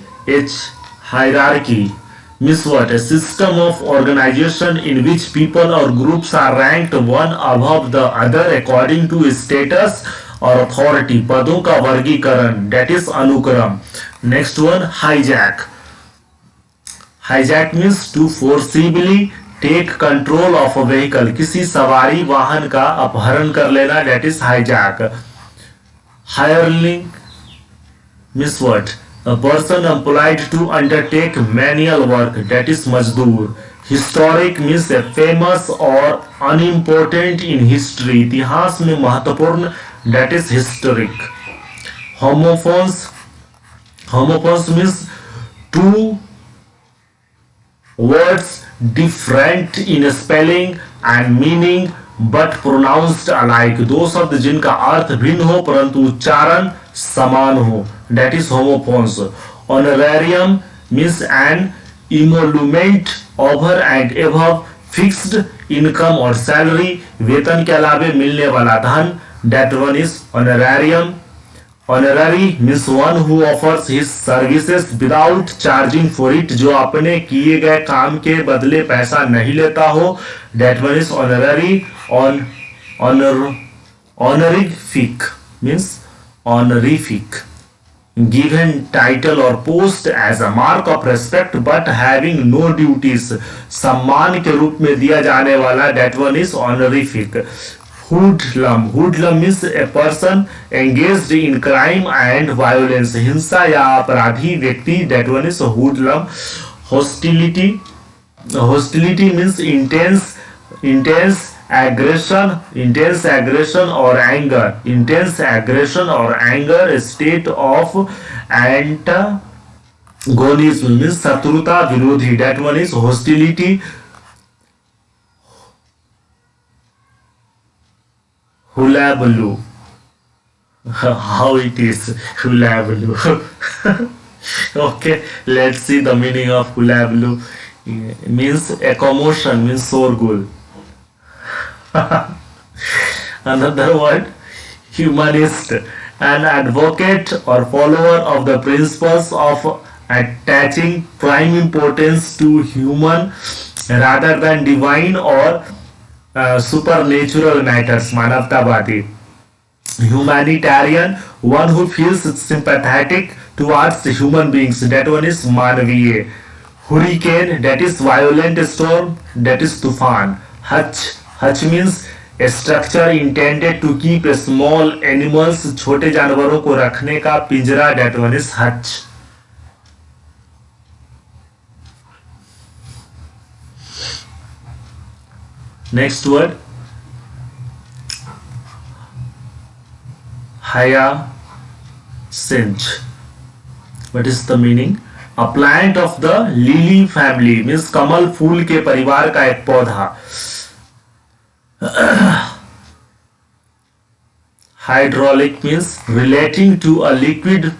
means what? A system of organization in which people or groups are ranked one above the other according to status और authority, पदों का वर्गीकरण, that is अनुक्रम. next one hijack. hijack means to forcibly take control of a vehicle, किसी सवारी वाहन का अपहरण कर लेना, that is hijack. hireling means what? A person employed to undertake manual work, that is मजदूर. हिस्टोरिक मीन्स फेमस और अनइम्पोर्टेंट इन हिस्ट्री, इतिहास में महत्वपूर्ण, that is historic. Homophones, homophones means two words different in spelling and meaning but pronounced alike, दो शब्द जिनका अर्थ भिन्न हो परंतु उच्चारण समान हो, that is homophones। honorarium means an emolument over and above fixed income or salary, वेतन के अलावे मिलने वाला धन, that one is honorarium। Honorary means one who offers his services without charging for it, जो अपने किए गए काम के बदले पैसा नहीं लेता हो, that one is honorary। Honorific means honorific, given title or post as a mark of respect but having no duties, सम्मान के रूप में दिया जाने वाला, that one is honorific। hoodlum, hoodlum means a person engaged in crime and violence, हिंसा या अपराधी व्यक्ति, that one is hoodlum। hostility, hostility means intense aggression or anger, intense aggression or anger, a state of antagonism means शत्रुता विरोधी, that one is hostility। Hullabaloo, how it is hullabaloo। Okay, let's see the meaning of hullabaloo। Means a commotion, means shorgul। Another word, humanist, an advocate or follower of the principles of attaching prime importance to human rather than divine or supernatural matters, मानवतावादी। humanitarian, one who feels sympathetic towards human beings, that one is मानवीय। hurricane, that is violent storm, that is तूफान। hutch means a structure intended to keep small animals, छोटे जानवरों को रखने का पिंजरा, that one is hutch। Next word, hyacinth, what is the meaning? A plant of the lily family means कमल फूल के परिवार का एक पौधा। hydraulic means relating to a liquid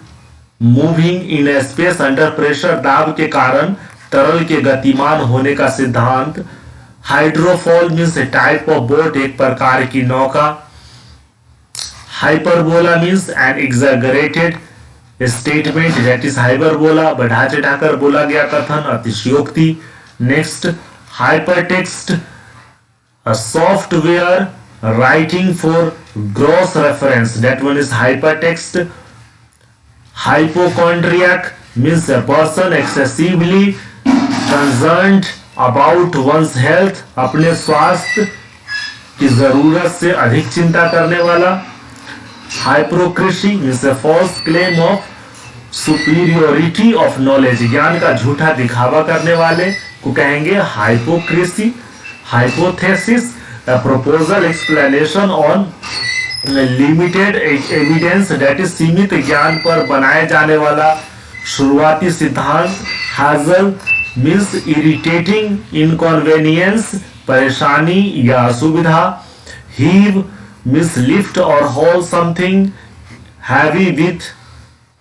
moving in a space under pressure, दाब के कारण तरल के गतिमान होने का सिद्धांत। Hydrofoil means a type of boat, एक प्रकार की नौका। Hyperbola means an exaggerated statement, that is hyperbola, बढ़ा चढ़ाकर बोला गया कथन, अतिशयोक्ति। Next, hypertext, a software writing for cross reference, that one is hypertext. Hypochondriac means a person excessively concerned about one's health, अपने स्वास्थ्य की जरूरत से अधिक चिंता करने वाला। Hypocrisy means a false claim of superiority of knowledge, ज्ञान का झूठा दिखावा करने वाले को कहेंगे hypocrisy. Hypothesis, a proposal explanation on limited evidence, that is सीमित ज्ञान पर बनाए जाने वाला शुरुआती सिद्धांत। हाजल मीन्स इरिटेटिंग इनकॉन्वेनियंस, परेशानी या असुविधा। Heave means lift or haul something heavy with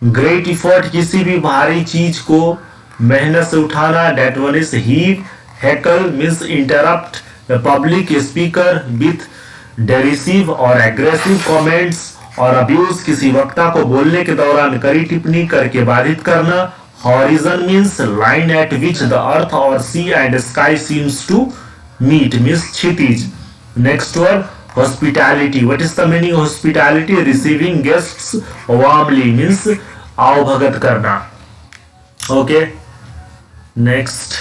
great effort, किसी भी भारी चीज को मेहनत से उठाना, that one is heave. Heckle means interrupt public speaker with derisive or aggressive comments और अब्यूज, किसी वक्ता को बोलने के दौरान कड़ी टिप्पणी करके बाधित करना। Horizon means line at which the earth or sea and sky seems to meet, means क्षितिज। Next word, hospitality, what is the meaning hospitality? Receiving guests warmly means आवभगत करना। Okay, next,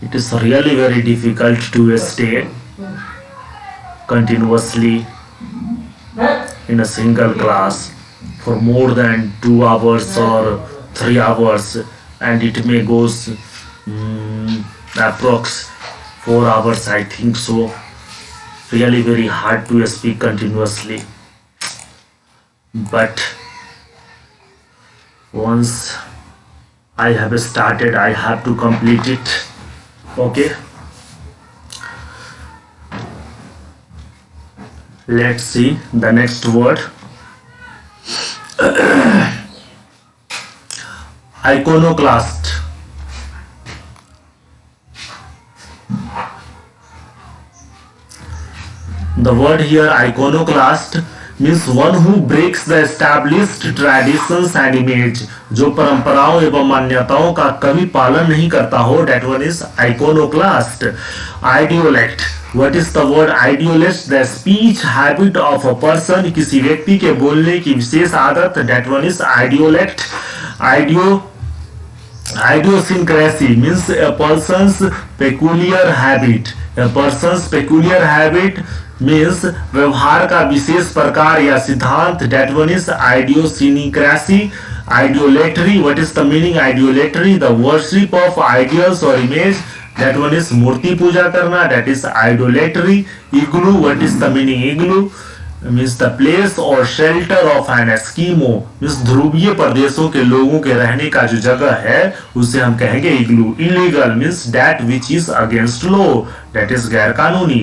it is really very difficult to stay continuously in a single class for more than 2 hours or 3 hours, and it may goes approx 4 hours, I think so. Really very hard to speak continuously, but once I have started, I have to complete it. Okay, let's see the next word. Iconoclast. The word here iconoclast means one who breaks the established traditions and image. जो परंपराओं एवं मान्यताओं का कभी पालन नहीं करता हो, that one is iconoclast. Ideolect. What is the word ideolect? The speech habit of a person. किसी व्यक्ति के बोलने की विशेष आदत, that one is ideolect. Idiosyncrasy means a person's peculiar habit. A person's peculiar habit means व्यवहार का विशेष प्रकार या सिद्धांत, that one is idiosyncrasy. Idiolatry. What is the meaning idiolatry? The worship of ideals or image, that one is मूर्ति पूजा करना, that is idolatry. Igloo. What is the meaning igloo? Means the place or shelter of an Eskimo. means ध्रुवीय प्रदेशों के लोगों के रहने का जो जगह है उसे हम कहेंगे इग्लू. Illegal means that which is against law, that is गैर कानूनी.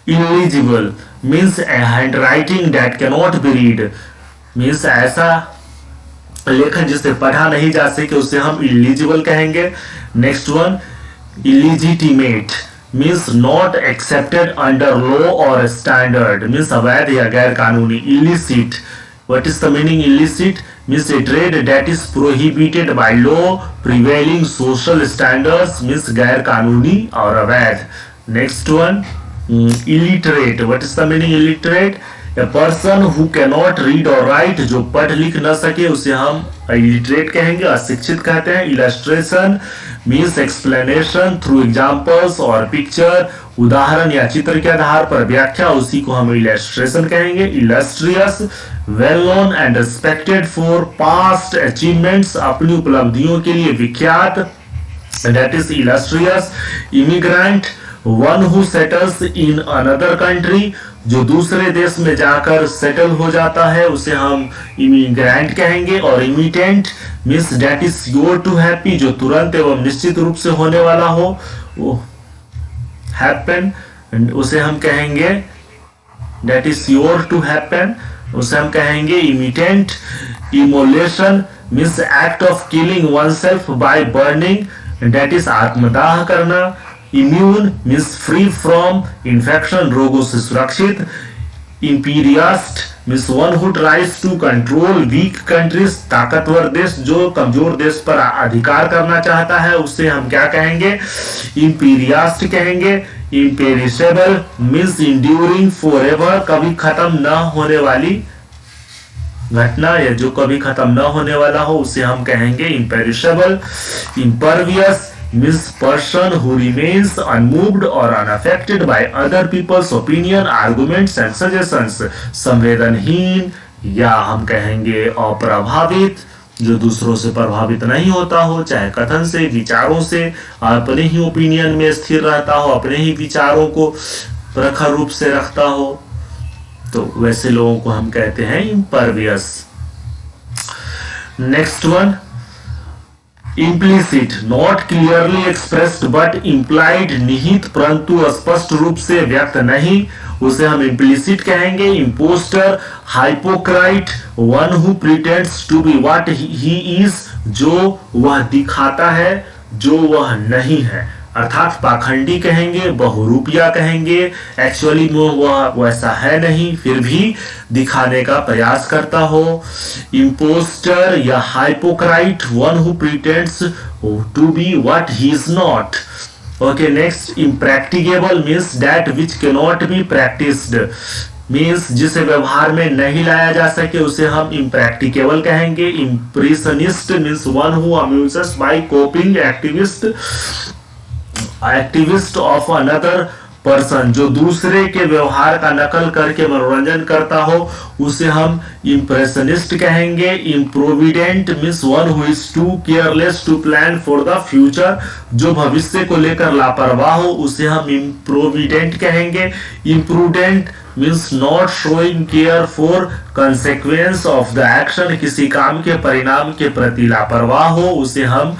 Illegible means a handwriting that cannot be read. means ऐसा लेखन जिसे पढ़ा नहीं जा सके उसे हम illegible कहेंगे. Next one, illegitimate means not accepted under law or standard. means अवैध या गैर कानूनी. Illicit. What is the meaning illicit? means a trade that is prohibited by law, prevailing social standards. means गैर कानूनी और अवैध. Next one, illiterate. What is the meaning illiterate? A person who cannot read or write. जो पढ़ लिख न सके उसे हम illiterate कहेंगे, अशिक्षित कहते हैं. Illustration means explanation through examples or picture. उदाहरण या चित्र के आधार पर व्याख्या, उसी को हम illustration कहेंगे. Illustrious, well known and respected for past achievements. अपनी उपलब्धियों के लिए विख्यात, that is illustrious. Immigrant, one who settles in another country. जो दूसरे देश में जाकर सेटल हो जाता है उसे हम इमिग्रेंट कहेंगे. और imminent means that is your to happy, जो तुरंत एवं निश्चित रूप से होने वाला हो, वो हैपन, उसे हम कहेंगे that is your to happen, उसे हम कहेंगे imminent. Immolation means act of killing oneself by burning, that is आत्मदाह करना. Immune means free from infection, रोगों से सुरक्षित. Imperialist means one who tries to control weak countries, ताकतवर देश जो कमजोर देश पर अधिकार करना चाहता है उसे हम क्या कहेंगे? इंपीरियस्ट कहेंगे. इम्पेरिशेबल मीन्स इंड्यूरिंग फॉरएवर, कभी खत्म न होने वाली घटना या जो कभी खत्म न होने वाला हो उसे हम कहेंगे imperishable. Impervious means person who remains unmoved or unaffected by other people's opinion, arguments and suggestions. संवेदनहीन या हम कहेंगे अप्रभावित, जो दूसरों से प्रभावित नहीं होता हो, चाहे कथन से, विचारों से, अपने ही ओपिनियन में स्थिर रहता हो, अपने ही विचारों को प्रखर रूप से रखता हो, तो वैसे लोगों को हम कहते हैं impervious. Next one, implicit, not clearly expressed but implied, निहित परंतु स्पष्ट रूप से व्यक्त नहीं, उसे हम implicit कहेंगे. imposter, hypocrite, one who pretends to be what he is, जो वह दिखाता है जो वह नहीं है, अर्थात पाखंडी कहेंगे, बहुरूपिया कहेंगे. एक्चुअली वह वैसा है नहीं फिर भी दिखाने का प्रयास करता हो. इम्पोस्टर या hypocrite, one who pretends to be what he is not. Okay, next, impracticable means that which can not be practised, means जिसे व्यवहार में नहीं लाया जा सके उसे हम इम्प्रैक्टिकेबल कहेंगे. Impressionist means one who amuses by copying, activities of another person जो दूसरे के व्यवहार का नकल करके मनोरंजन करता हो उसे हम इम्प्रेशनिस्ट कहेंगे। Improvident means one who is too careless to plan for the future, जो भविष्य को लेकर लापरवाह हो उसे हम इम्प्रोविडेंट कहेंगे। Imprudent means not showing care for consequence of the action, किसी काम के परिणाम के प्रति लापरवाह हो उसे हम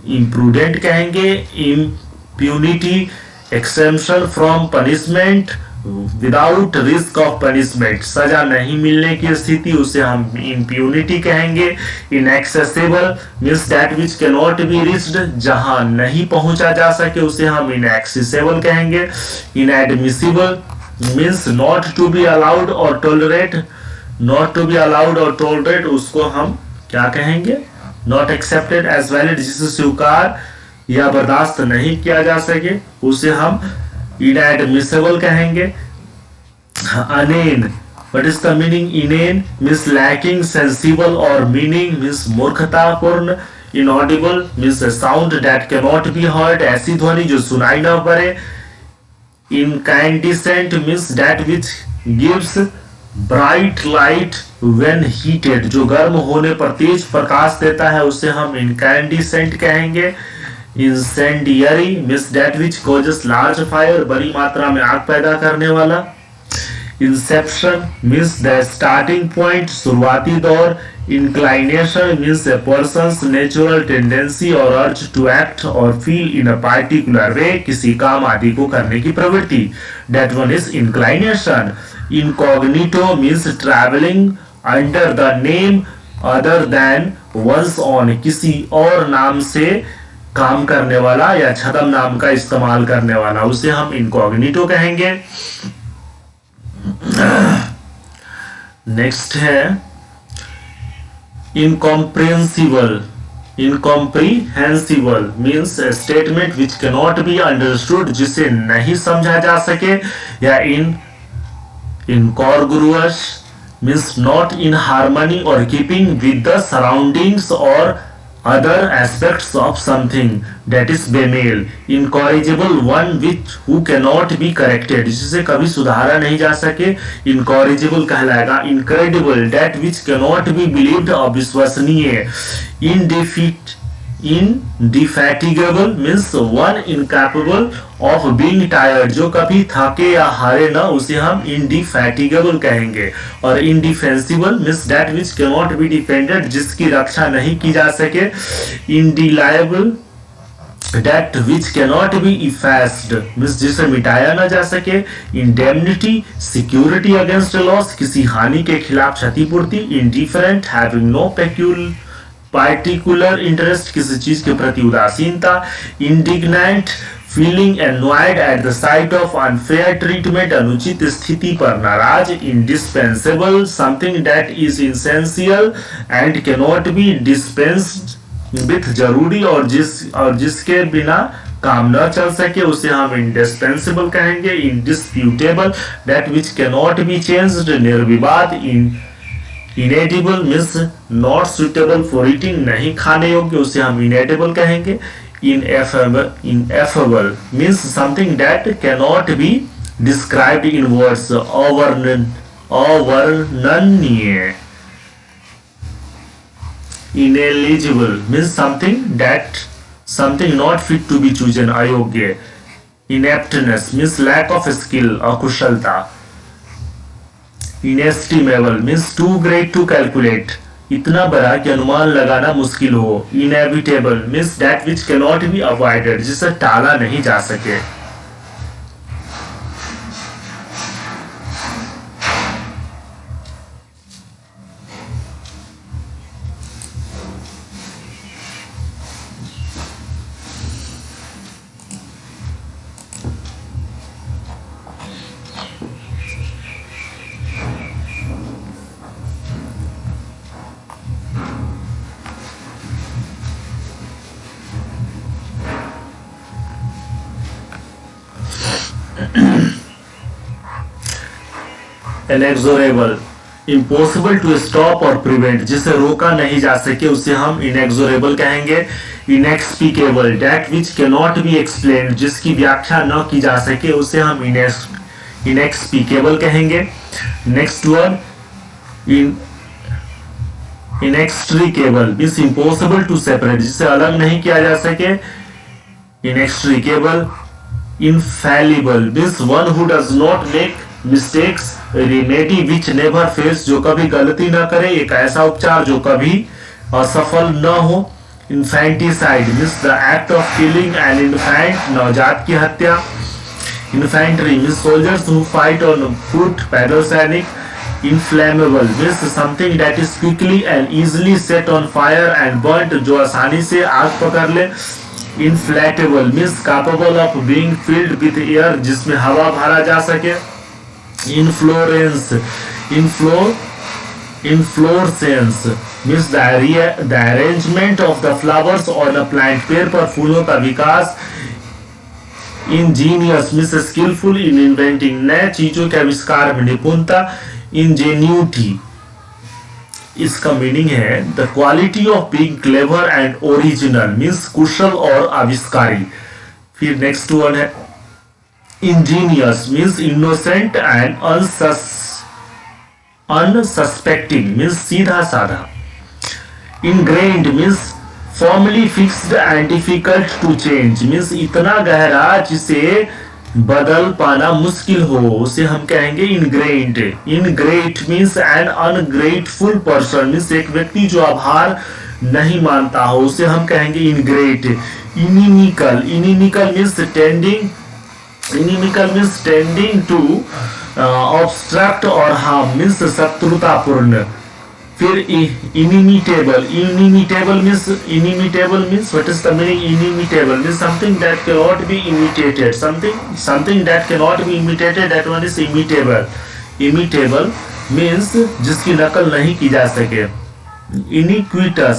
इम्प्रूडेंट कहेंगे। Impunity exemption from punishment without risk of punishment, सजा नहीं मिलने की स्थिति उसे हम इम्प्यूनिटी कहेंगे। Inaccessible means that which can not be reached, जहां नहीं पहुंचा जा सके उसे हम इनएक्सेसिबल कहेंगे। Inadmissible means not to be allowed or tolerate, not to be allowed or tolerate उसको हम क्या कहेंगे, नॉट एक्सेप्टेड एज वैलिड, जिसे स्वीकार या बर्दाश्त नहीं किया जा सके उसे हम इनएडमिसिबल कहेंगे। अनेन, what is the meaning? इनेन means lacking sensible और मीनिंग मीन्स मूर्खतापूर्ण। Inaudible means sound that can not be heard, ऐसी ध्वनि जो सुनाई न पड़े। Incandescent means that which gives bright light when heated, जो गर्म होने पर तेज प्रकाश देता है उसे हम incandescent कहेंगे। Incendiary means that which causes large fire, बड़ी मात्रा में आग पैदा करने वाला। Inception means the starting point, शुरुआती दौर। Inclination means a person's natural tendency or urge to act or feel in a particular way, किसी काम आदि को करने की प्रवृत्ति। That one is inclination. Incognito means traveling under the name other than one's own, किसी और नाम से काम करने वाला या छद्म नाम का इस्तेमाल करने वाला उसे हम इनकॉग्निटो कहेंगे। नेक्स्ट है incomprehensible. Incomprehensible means statement which can not be understood, जिसे नहीं समझा जा सके। या इनकॉर्गुअस मीन्स नॉट इन हार्मनी और कीपिंग विद द सराउंडिंग्स और other aspects of something, that is बेमेल। incorrigible one which who cannot be corrected, जिसे कभी सुधारा नहीं जा सके incorrigible कहलाएगा। incredible that which cannot be believed, अविश्वसनीय। indefatigable means one incapable of being tired, जो कभी थके या हारे ना उसे हम indefatigable कहेंगे। और indefensible means that which cannot be defended, जिसकी रक्षा नहीं की जा सके। indelible that which cannot be effaced means जिसे मिटाया ना जा सके। indemnity security against loss, किसी हानि के खिलाफ क्षतिपूर्ति। indifferent having no particular interest, किसी चीज के प्रति उदासीनता। Indignant feeling annoyed at the site of unfair treatment, अनुचित स्थिति पर नाराज। Indispensable something that is essential and can not B dispensed with, जरूरी और जिसके बिना काम न चल सके उसे हम इंडिस्पेंसेबल कहेंगे। Indisputable that which can not be changed, निर्विवाद। Inedible means not suitable for eating, नहीं खाने योग्य उसे हम इनेडिबल कहेंगे। Ineffable means something that can not be described in words, अवर्णनीय। Ineligible means something not fit to be chosen, अयोग्य। Ineptness means lack of skill, अकुशलता। inestimable means too great to calculate, इतना बड़ा कि अनुमान लगाना मुश्किल हो। inevitable means that which cannot be avoided, जिसे टाला नहीं जा सके। inexorable इम्पॉसिबल टू स्टॉप और प्रिवेंट, जिसे रोका नहीं जा सके उसे हम इनएक्सोरेबल कहेंगे। Inexplicable, that which can not B explain, जिसकी व्याख्या न की जा सके उसे हम इनएक्सप्लिकेबल कहेंगे। Next one inextricable means impossible to separate, जिसे अलग नहीं किया जा सके, inextricable. Infallible means one who does not make mistakes. Remedy which never fails, जो कभी गलती ना करे, एक ऐसा उपचार जो कभी असफल न हो। Infanticide means the act of killing an infant, नवजात की हत्या। Infantry means soldiers who fight on foot, पैदल सैनिक। Inflammable means something that is quickly and easily set on fire and burnt, जो आसानी से आग पकड़ ले। Inflatable means capable of being filled with air, जिसमें हवा भरा जा सके। Inflorescence means the arrangement of the flowers on a plant, पेड़ पर फूलों का विकास। Ingenious means skillful in inventing, नए चीजों के आविष्कार में निपुणता। इंजेन्यूटी, इसका मीनिंग है the quality of being clever and original means कुशल और आविष्कारी। फिर नेक्स्ट वन है ingenuous means innocent and unsuspecting means सीधा साधा। Ingrained means formally fixed and difficult to change means इतना गहरा जिसे बदल पाना मुश्किल हो, उसे हम कहेंगे ingrained. Ingrate means an ungrateful person means एक व्यक्ति जो आभार नहीं मानता हो, उसे हम कहेंगे ingrate. Inimical means tending to obstruct or harm means शत्रुतापूर्ण। फिर inimitable means what is the meaning? Inimitable means something that cannot be imitated, something that cannot be imitated, that one is imitable. Imitable means जिसकी नकल नहीं की जा सके। Iniquitous,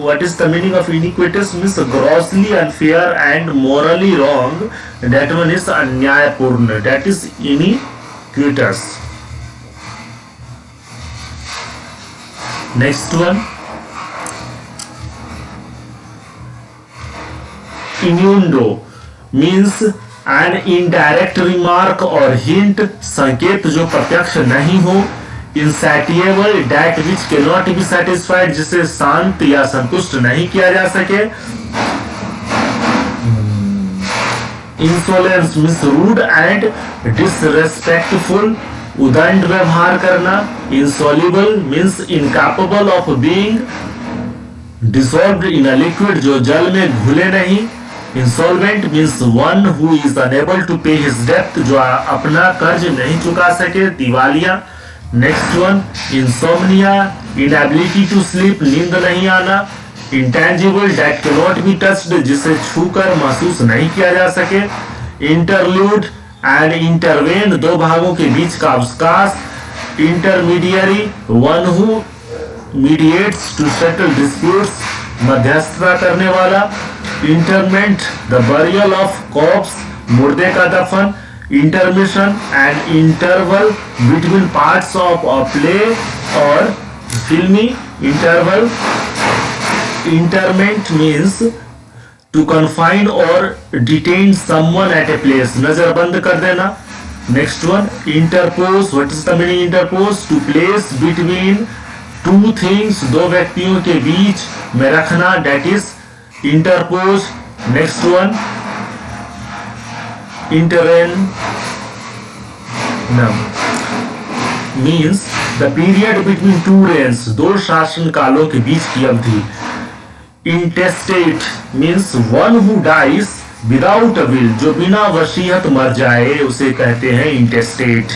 what is the meaning of iniquitous? Means grossly unfair and morally wrong, that one is अन्यायपूर्ण, that is iniquitous. Next one innuendo means an indirect remark or hint, संकेत जो प्रत्यक्ष नहीं हो। insatiable, that which cannot be satisfied, जिसे शांत या संतुष्ट नहीं किया जा सके। insolence means rude and disrespectful, उदंड व्यवहार करना। insoluble means incapable of being dissolved in a liquid, जो जल में घुले नहीं। insolvent means one who is unable to pay his debt, जो अपना कर्ज नहीं चुका सके, दिवालिया। Next one insomnia, inability to sleep, नींद नहीं आना। intangible, that cannot be touched, जिसे छूकर महसूस नहीं किया जा सके। interlude एंड इंटरवेन, दो भागों के बीच का अवकाश। Intermediary, one who mediates to settle disputes, मध्यस्थता करने वाला। Interment, the burial of corpse, मुर्दे का दफन। Intermission and interval between parts of a play और फिल्मी। Interval. Interment means to confine or detain someone at a place, नजरबंद कर देना। Next one interpose, what is the meaning interpose? to place between two things, दो व्यक्तियों के बीच में रखना, that is interpose। Next one interregnum means the period between two reigns, दो शासन कालों के बीच की अवधि। intestate means one who dies without a will, जो बिना वसीयत मर जाए उसे कहते हैं intestate।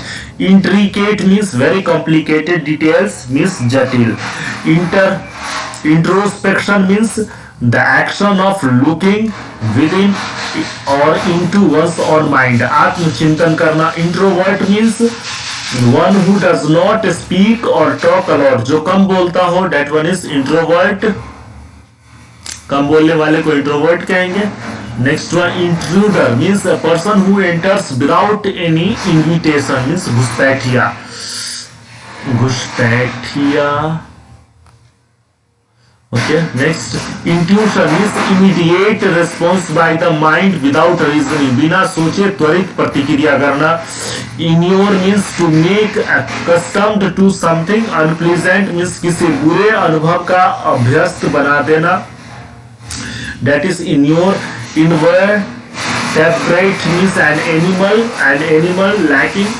intricate means very complicated, details means जटिल। introspection means the action of looking within or into one's own mind, आत्मचिंतन करना। introvert means one who does not speak or talk a lot, जो कम बोलता हो, that one is introvert, कम बोलने वाले को introvert कहेंगे। Next one intruder means a person who enters without any invitation means घुसपैठिया। घुसपैठिया। Okay, next, intuition is immediate response by the mind without reasoning, बिना सोचे त्वरित प्रतिक्रिया करना। Inure means to make accustomed to something unpleasant, means किसी बुरे अनुभव का अभ्यस्त बना देना, that is inure। Invertebrate means an animal lacking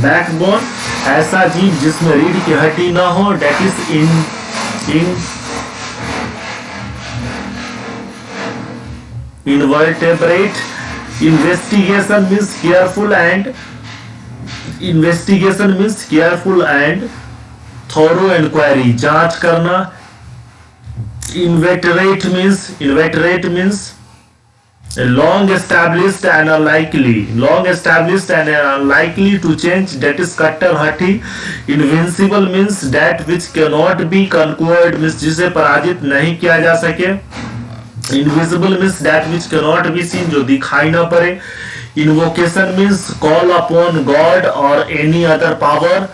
backbone, ऐसा जीव जिसमें रीढ़ की हड्डी न हो, that is invertebrate। investigation means careful and thorough inquiry, जांच करना। inveterate means long established and unlikely to change, that is कट्टरहठी। invincible means that which cannot be conquered, means जिसे पराजित नहीं किया जा सके। Invisible means that which cannot be seen, जो दिखाई ना पड़े। Invocation means call upon God or any other power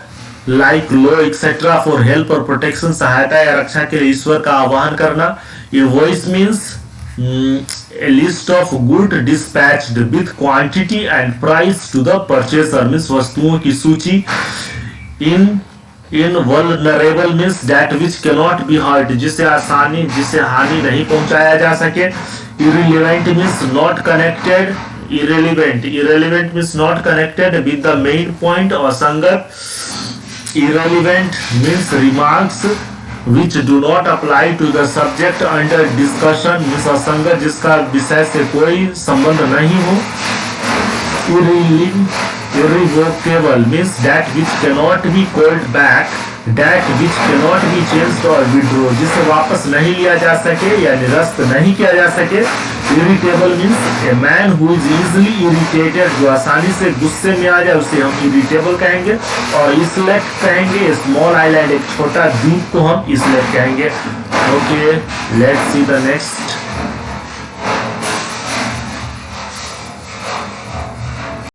like law etc. for help or protection, सहायता या रक्षा के लिए ईश्वर का आह्वान करना। Invoice means a list of goods dispatched with quantity and price to the purchaser, means वस्तुओं की सूची। Invulnerable means that which cannot be hurt, जिसे हानि नहीं पहुंचाया जा सके। Irrelevant means not connected। Irrelevant means not connected with the main point or संगत। Irrelevant means remarks which do not apply to the subject under discussion, means असंगत जिसका विषय से कोई संबंध नहीं हो। Irrevocable means that which cannot be called back, that which cannot be changed or withdrawn, जिसे वापस नहीं लिया जा सके या निरस्त नहीं किया जा सके। Irritable means a man who is easily irritated, जो आसानी से गुस्से में आ जाए उसे हम irritable कहेंगे। और islet कहेंगे small island, एक छोटा द्वीप को हम islet कहेंगे। Okay, let's see the next।